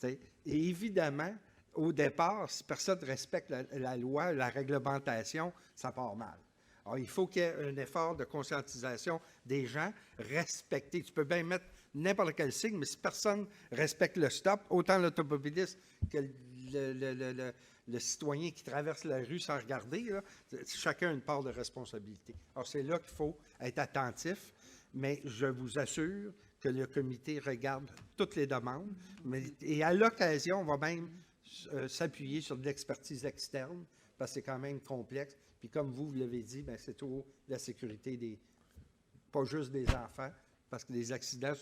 Et évidemment, au départ, si personne ne respecte la loi, la réglementation, ça part mal. Alors, il faut qu'il y ait un effort de conscientisation des gens, respecter. Tu peux bien mettre n'importe quel signe, mais si personne respecte le stop, autant l'automobiliste que le citoyen qui traverse la rue sans regarder, là, chacun a une part de responsabilité. Alors, c'est là qu'il faut être attentif, mais je vous assure que le comité regarde toutes les demandes, et à l'occasion, on va même s'appuyer sur de l'expertise externe, parce que c'est quand même complexe. Puis comme vous l'avez dit, ben, c'est toujours la sécurité pas juste des enfants, parce que les accidents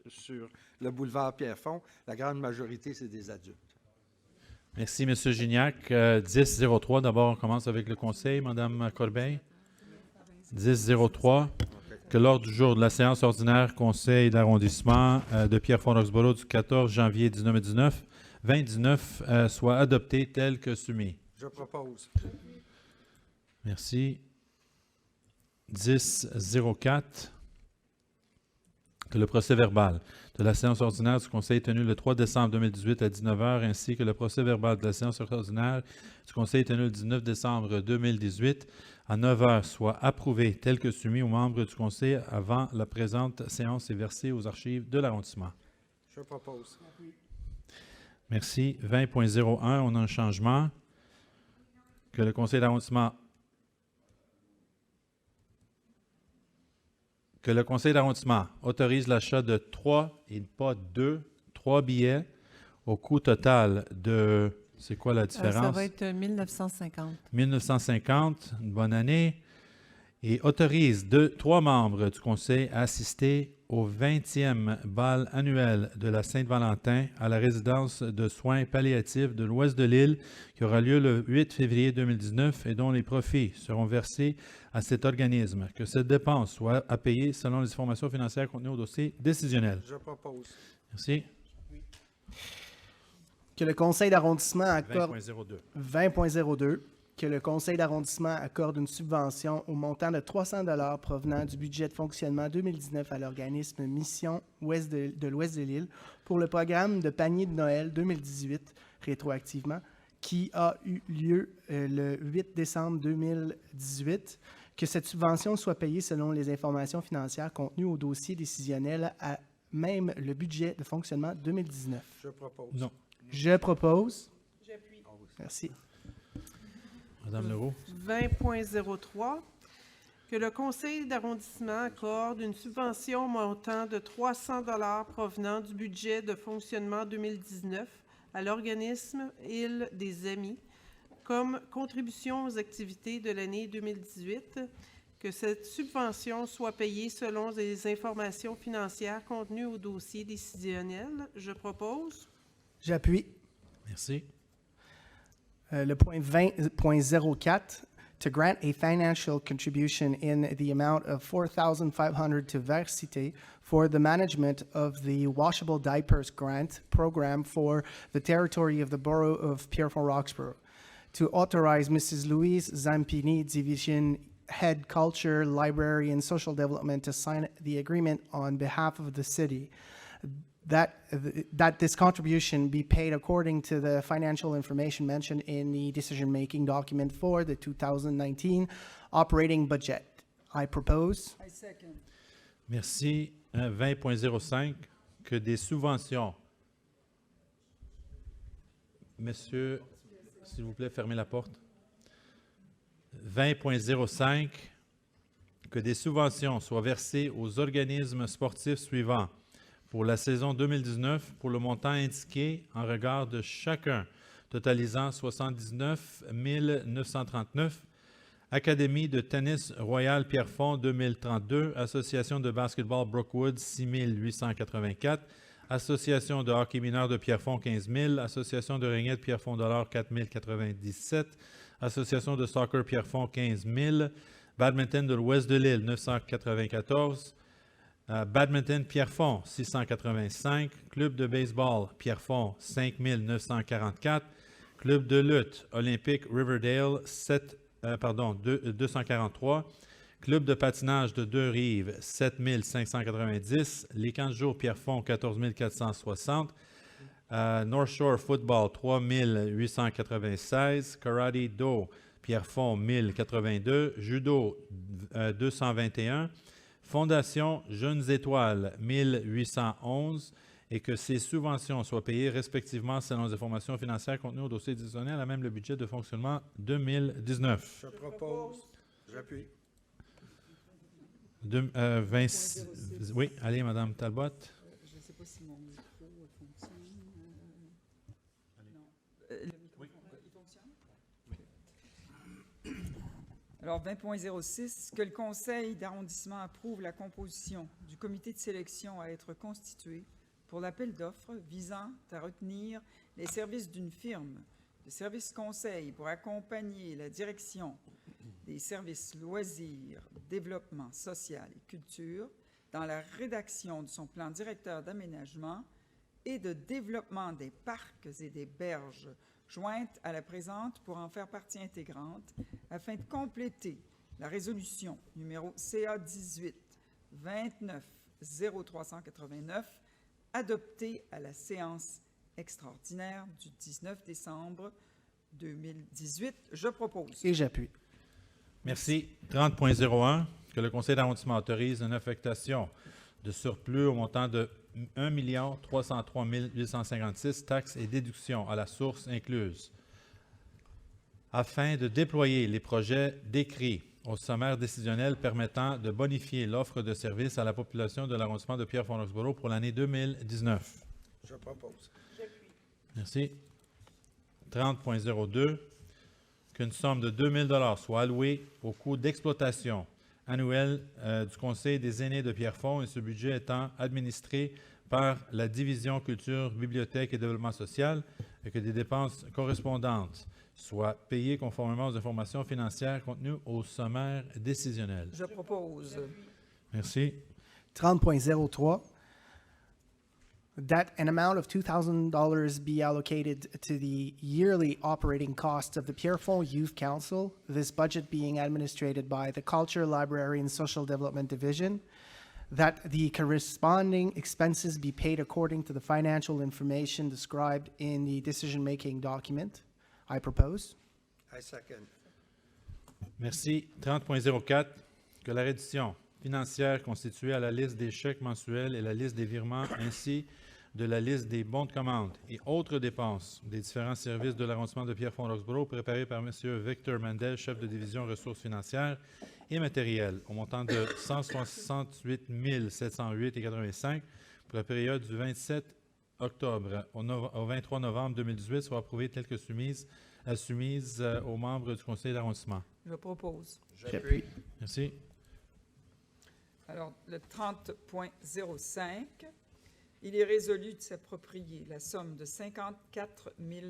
sur le boulevard Pierrefonds, la grande majorité, c'est des adultes. Merci, M. Gignac. 10-03, d'abord, on commence avec le conseil. Mme Corbeil. 10-03, que l'ordre du jour de la séance ordinaire conseil d'arrondissement de Pierrefonds-Roxboro du 14 janvier 2019 soit adopté tel que soumis. Je propose. Merci. 10-04, que le procès-verbal de la séance ordinaire du Conseil tenu le 3 décembre 2018 à 19h, ainsi que le procès-verbal de la séance ordinaire du Conseil tenu le 19 décembre 2018 à 9h soit approuvé tel que soumis aux membres du Conseil avant la présente séance et versé aux archives de l'arrondissement. Je propose. Merci. 20.01, on a un changement. Que le Conseil d'arrondissement autorise l'achat de 3 et pas 3 billets au coût total de... C'est quoi la différence? Ça va être 1950. 1950, une bonne année. Et autorise 3 membres du Conseil à assister au 20e bal annuel de la Saint-Valentin à la résidence de soins palliatifs de l'ouest de l'île qui aura lieu le 8 février 2019 et dont les profits seront versés à cet organisme. Que cette dépense soit à payer selon les informations financières contenues au dossier décisionnel. Je propose. Merci. Que le conseil d'arrondissement accorde 20.02. 20.02. Que le conseil d'arrondissement accorde une subvention au montant de 300 $ provenant du budget de fonctionnement 2019 à l'organisme Mission Ouest de l'Ouest de l'île pour le programme de panier de Noël 2018, rétroactivement, qui a eu lieu le 8 décembre 2018. Que cette subvention soit payée selon les informations financières contenues au dossier décisionnel à même le budget de fonctionnement 2019. Je propose. Non. Je propose. J'appuie. Merci. Madame Leroux. 20.03, que le conseil d'arrondissement accorde une subvention montant de 300 $ provenant du budget de fonctionnement 2019 à l'organisme Île des Amis comme contribution aux activités de l'année 2018, que cette subvention soit payée selon les informations financières contenues au dossier décisionnel. Je propose. J'appuie. Merci. Le point 20.04, to grant a financial contribution in the amount of $4,500 to Versité for the management of the washable diapers grant program for the territory of the borough of Pierrefonds-Roxborough. To authorize Mrs. Louise Zampini, Division Head Culture, Library, and Social Development to sign the agreement on behalf of the city. That this contribution be paid according to the financial information mentioned in the decision-making document for the 2019 operating budget. I propose. I second. Merci. 20.05, que des subventions. Monsieur, s'il vous plaît, fermez la porte. 20.05, que des subventions soient versées aux organismes sportifs suivants pour la saison 2019 pour le montant indiqué en regard de chacun, totalisant 79 939. Académie de tennis Royal Pierrefonds 2032, Association de basketball Brookwood 6 884, Association de hockey mineur de Pierrefonds 15 000, Association de ringette Pierrefonds $ 4 097, Association de soccer Pierrefonds 15 000, Badminton de l'Ouest de l'île 994, Badminton Pierrefonds 685, Club de baseball Pierrefonds 5 944, Club de lutte olympique Riverdale 243, Club de patinage de Deux-Rives 7 590, les camps de jour Pierrefonds 14 460, North Shore Football 3 896, Karate Do Pierrefonds 1082, Judo 221, Fondation Jeunes Étoiles 1811, et que ces subventions soient payées respectivement selon les informations financières contenues au dossier décisionnel à même le budget de fonctionnement 2019. Je propose. J'appuie. 26, oui, allez, Mme Talbot. Je ne sais pas si mon micro fonctionne. Non. Le micro, il fonctionne? Oui. Alors, 20.06, que le conseil d'arrondissement approuve la composition du comité de sélection à être constitué pour l'appel d'offres visant à retenir les services d'une firme de services conseil pour accompagner la direction des services loisirs, développement social et culture dans la rédaction de son plan directeur d'aménagement et de développement des parcs et des berges jointes à la présente pour en faire partie intégrante afin de compléter la résolution numéro CA 18 29 0389 adoptée à la séance extraordinaire du 19 décembre 2018. Je propose. Et j'appuie. Merci. 30.01, que le conseil d'arrondissement autorise une affectation de surplus au montant de 1 303 856 taxes et déductions à la source incluses, afin de déployer les projets décrits au sommaire décisionnel permettant de bonifier l'offre de services à la population de l'arrondissement de Pierrefonds-Roxborough pour l'année 2019. Je propose. Merci. 30.02, qu'une somme de 2 000 soit allouée au coût d'exploitation annuel du Conseil des aînés de Pierrefonds, et ce budget étant administré par la Division Culture, Bibliothèque et Développement social, et que des dépenses correspondantes soient payées conformément aux informations financières contenues au sommaire décisionnel. Je propose. Merci. 30.03, that an amount of $2,000 be allocated to the yearly operating costs of the Pierrefonds Youth Council, this budget being administered by the Culture, Library, and Social Development Division, that the corresponding expenses be paid according to the financial information described in the decision-making document. I propose. I second. Merci. 30.04, que la reddition financière constituée à la liste des chèques mensuels et la liste des virements ainsi de la liste des bons de commande et autres dépenses des différents services de l'arrondissement de Pierrefonds-Roxborough préparé par M. Victor Mandel, chef de division ressources financières et matérielles, au montant de 168 708,85 pour la période du 27 octobre au 23 novembre 2018 soit approuvée telle que soumise aux membres du conseil d'arrondissement. Je propose. J'appuie. Merci. Alors, le 30.05, il est résolu de s'approprier la somme de 54 000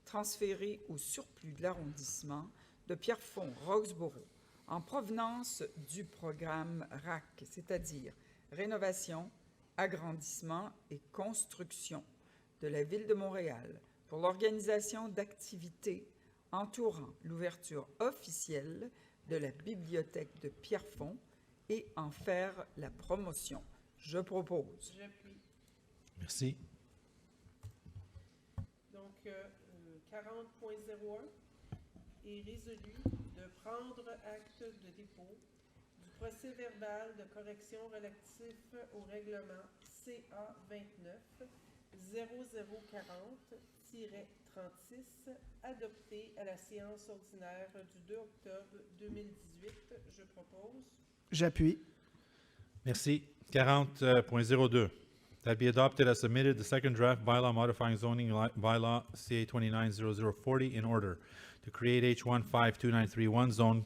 transférée au surplus de l'arrondissement de Pierrefonds-Roxborough en provenance du programme RAC, c'est-à-dire rénovation, agrandissement et construction de la Ville de Montréal pour l'organisation d'activités entourant l'ouverture officielle de la bibliothèque de Pierrefonds et en faire la promotion. Je propose. J'appuie. Merci. Donc, 40.01 est résolu de prendre acte de dépôt du procès-verbal de correction relatif au règlement CA 29 0040-36 adopté à la séance ordinaire du 2 octobre 2018. Je propose. J'appuie. Merci. 40.02. That be adopted as submitted the second draft bylaw modifying zoning bylaw CA 290040 in order to create H15293 zone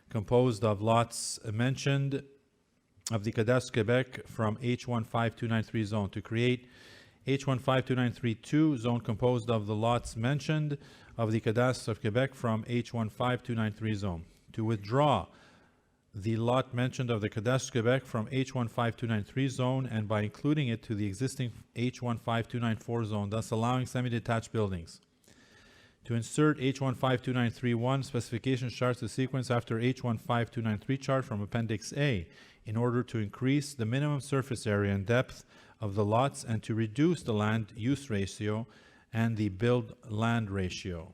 composed of lots mentioned of the Cadastre Quebec from H15293 zone, to create H15293 zone composed of the lots mentioned of the Cadastre of Quebec from H15293 zone, to withdraw the lot mentioned of the Cadastre Quebec from H15293 zone and by including it to the existing H15294 zone, thus allowing semi-detached buildings. To insert H15293-1 specification charts to sequence after H15293 chart from Appendix A in order to increase the minimum surface area and depth of the lots and to reduce the land use ratio and the build land ratio.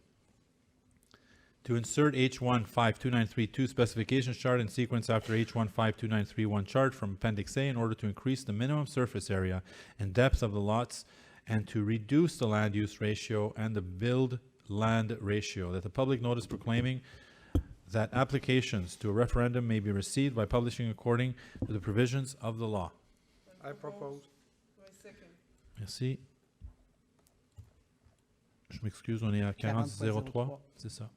To insert H15293-2 specification chart in sequence after H15293-1 chart from Appendix A in order to increase the minimum surface area and depth of the lots and to reduce the land use ratio and the build land ratio, that the public notice proclaiming that applications to a referendum may be received by publishing according to the provisions of the law. I propose. Merci. Je m'excuse, on est à 40.03, c'est ça.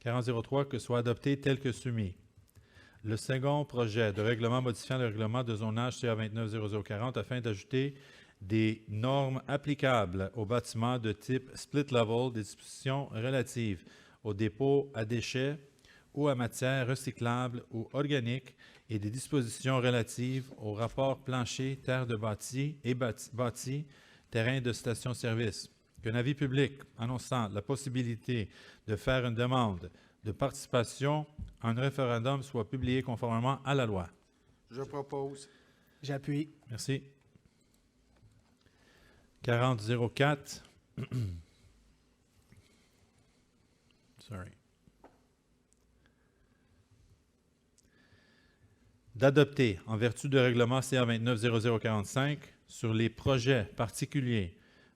40.03, que soit adopté tel que soumis. Le second projet de règlement modifiant le règlement de zonage CA 290040 afin d'ajouter des normes applicables aux bâtiments de type split level, des dispositions relatives aux dépôts à déchets ou à matières recyclables ou organiques et des dispositions relatives aux rapports planchers, terres de bâti et bâti, terrains de station-service. Qu'un avis public annonçant la possibilité de faire une demande de participation à un référendum soit publié conformément à la loi. Je propose. J'appuie. Merci. 40.04. Sorry. D'adopter, en vertu du règlement CA 290045, sur les projets particuliers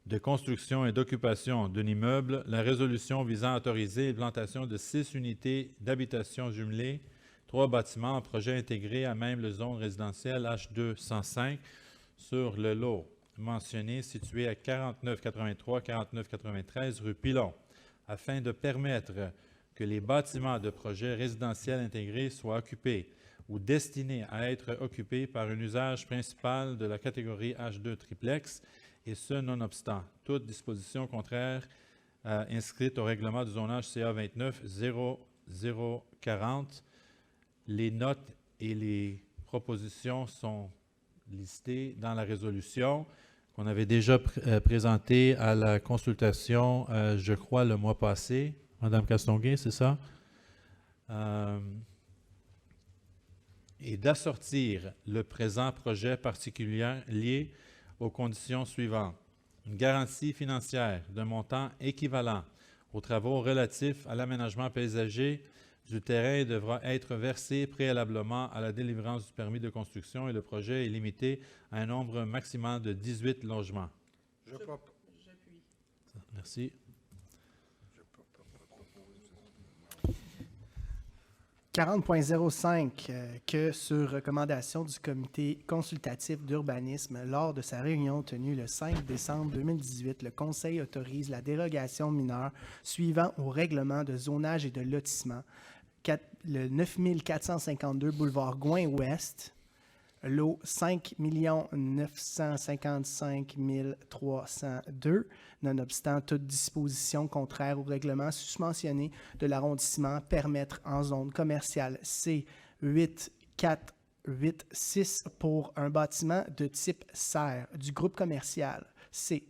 de construction et d'occupation d'un immeuble, la résolution visant à autoriser l'implantation de 6 unités d'habitation jumelées, 3 bâtiments en projet intégré à même le zone résidentielle H205 sur le lot mentionné situé à 4983-4993 rue Pilon, afin de permettre que les bâtiments de projet résidentiel intégrés soient occupés ou destinés à être occupés par un usage principal de la catégorie H2 triplex, et ce, nonobstant toute disposition contraire inscrite au règlement du zonage CA 290040. Les notes et les propositions sont listées dans la résolution qu'on avait déjà présentée à la consultation, je crois, le mois passé. Madame Castonguay, c'est ça? Et d'assortir le présent projet particulier lié aux conditions suivantes. Une garantie financière d'un montant équivalent aux travaux relatifs à l'aménagement paysager du terrain devra être versé préalablement à la délivrance du permis de construction et le projet est limité à un nombre maximal de 18 logements. J'appuie. Merci. 40.05, que sur recommandation du comité consultatif d'urbanisme, lors de sa réunion tenue le 5 décembre 2018, le Conseil autorise la dérogation mineure suivant au règlement de zonage et de lotissement, le 9452 boulevard Gouin-Ouest, lot 5 955 302, nonobstant toute disposition contraire au règlement susmentionné de l'arrondissement, permettre en zone commerciale C8486 pour un bâtiment de type serre du groupe commercial C.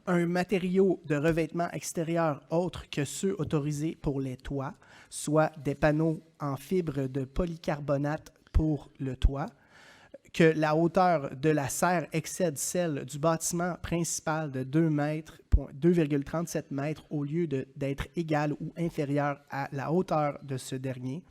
Un matériau de revêtement extérieur autre que ceux autorisés pour les toits, soit des panneaux en fibre de polycarbonate pour le toit, que la hauteur de la serre excède celle du bâtiment principal de 2,37 mètres au lieu d'être égale ou inférieure à la hauteur de ce dernier,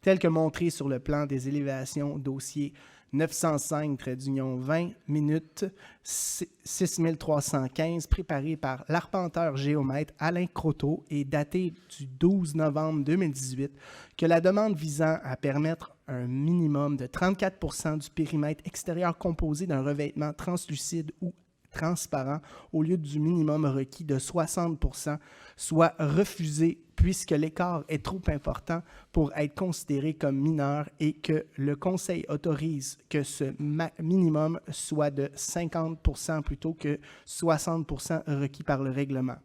tel que montré sur le plan des élévations dossier 905-20 minutes 6315, préparé par l'arpenteur géomètre Alain Croteau et daté du 12 novembre 2018, que la demande visant à permettre un minimum de 34% du périmètre extérieur composé d'un revêtement translucide ou transparent au lieu du minimum requis de 60% soit refusé puisque l'écart est trop important pour être considéré comme mineur et que le Conseil autorise que ce minimum soit de 50% plutôt que 60% requis par le règlement.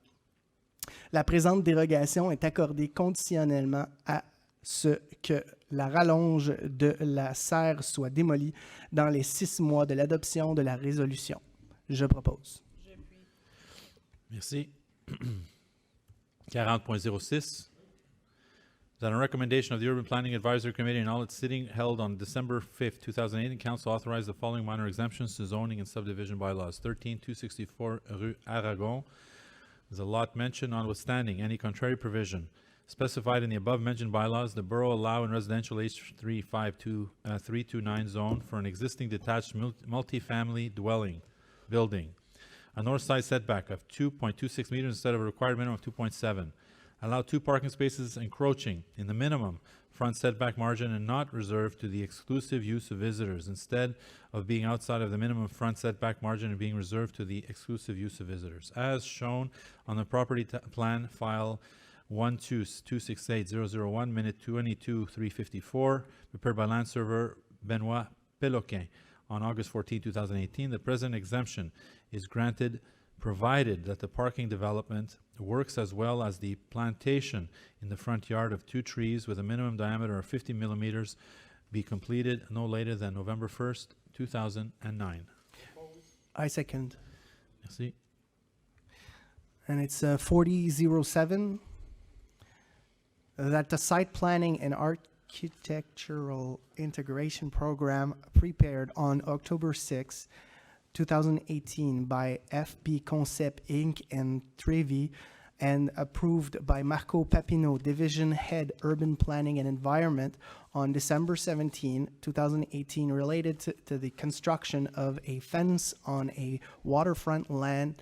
La présente dérogation est accordée conditionnellement à ce que la rallonge de la serre soit démolie dans les 6 mois de l'adoption de la résolution. Je propose. Merci. 40.06. That on recommendation of the Urban Planning Advisory Committee in all its sitting held on December 5th, 2018, Council authorized the following minor exemptions to zoning and subdivision bylaws. 13-264 Rue Aragon. There's a lot mentioned notwithstanding any contrary provision specified in the above-mentioned bylaws, the borough allow in residential H329 zone for an existing detached multi-family dwelling building a north side setback of 2.26 meters instead of a required minimum of 2.7. Allow 2 parking spaces encroaching in the minimum front setback margin and not reserved to the exclusive use of visitors instead of being outside of the minimum front setback margin and being reserved to the exclusive use of visitors. As shown on the property plan file 12268-001, minute 22-354, prepared by land surveyor Benoit Péloquin on August 14, 2018, the present exemption is granted provided that the parking development works as well as the plantation in the front yard of 2 trees with a minimum diameter of 50 millimeters be completed no later than November 1st, 2009. I second. Merci. And it's 4007. That the site planning and architectural integration program prepared on October 6, 2018 by FB Concept Inc. and Trevi and approved by Marco Papineau, Division Head Urban Planning and Environment on December 17, 2018 related to the construction of a fence on a waterfront land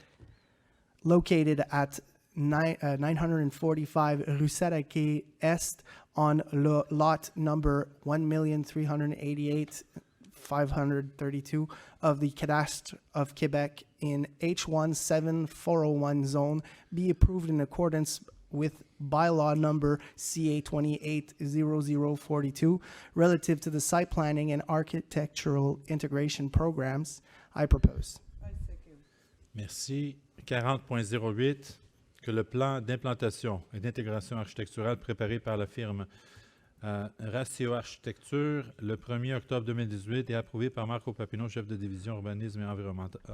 located at 945 Rue Saraké Est on lot number 1,388,532 of the Cadastre of Quebec in H17401 zone be approved in accordance with bylaw number CA 280042 relative to the site planning and architectural integration programs. I propose. Merci. 40.08, que le plan d'implantation et d'intégration architecturale préparé par la firme Ratio Architecture le 1er octobre 2018 et approuvé par Marco Papineau, chef de division urbanisme et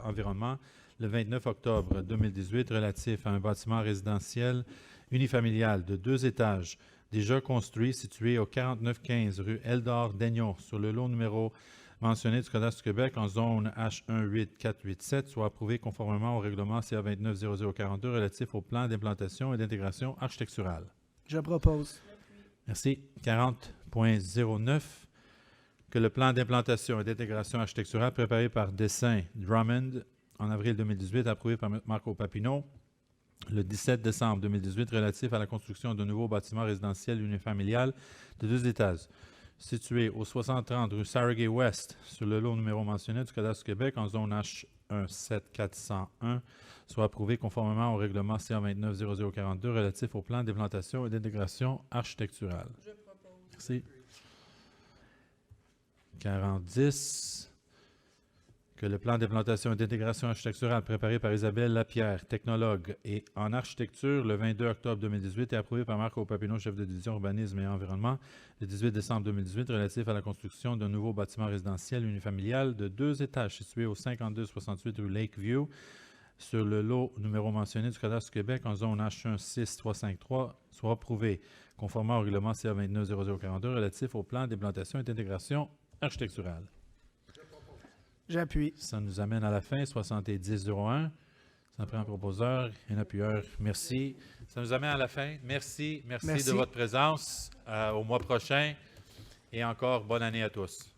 environnement, le 29 octobre 2018, relatif à un bâtiment résidentiel unifamilial de 2 étages déjà construit situé au 4915 rue Eldor-Daignon sur le lot numéro mentionné du Cadastre du Québec en zone H18487 soit approuvé conformément au règlement CA 290042 relatif au plan d'implantation et d'intégration architecturale. Je propose. Merci. 40.09, que le plan d'implantation et d'intégration architecturale préparé par Dessin Drummond en avril 2018, approuvé par Marco Papineau, le 17 décembre 2018, relatif à la construction d'un nouveau bâtiment résidentiel unifamilial de 2 étages, situé au 6030 rue Sarragay-Ouest, sur le lot numéro mentionné du Cadastre du Québec, en zone H17401, soit approuvé conformément au règlement CA290042 relatif au plan d'implantation et d'intégration architecturale. Je propose. Merci. 4010, que le plan d'implantation et d'intégration architecturale préparé par Isabelle Lapierre, technologue, et en architecture le 22 octobre 2018 et approuvé par Marco Papineau, chef de division urbanisme et environnement, le 18 décembre 2018, relatif à la construction d'un nouveau bâtiment résidentiel unifamilial de 2 étages situé au 5268 rue Lakeview, sur le lot numéro mentionné du Cadastre du Québec en zone H16353, soit approuvé conformément au règlement CA290042 relatif au plan d'implantation et d'intégration architecturale. J'appuie. Ça nous amène à la fin, 70-01. Ça prend un proposeur et un appuyeur. Merci. Ça nous amène à la fin. Merci de votre présence. Au mois prochain. Et encore, bonne année à tous.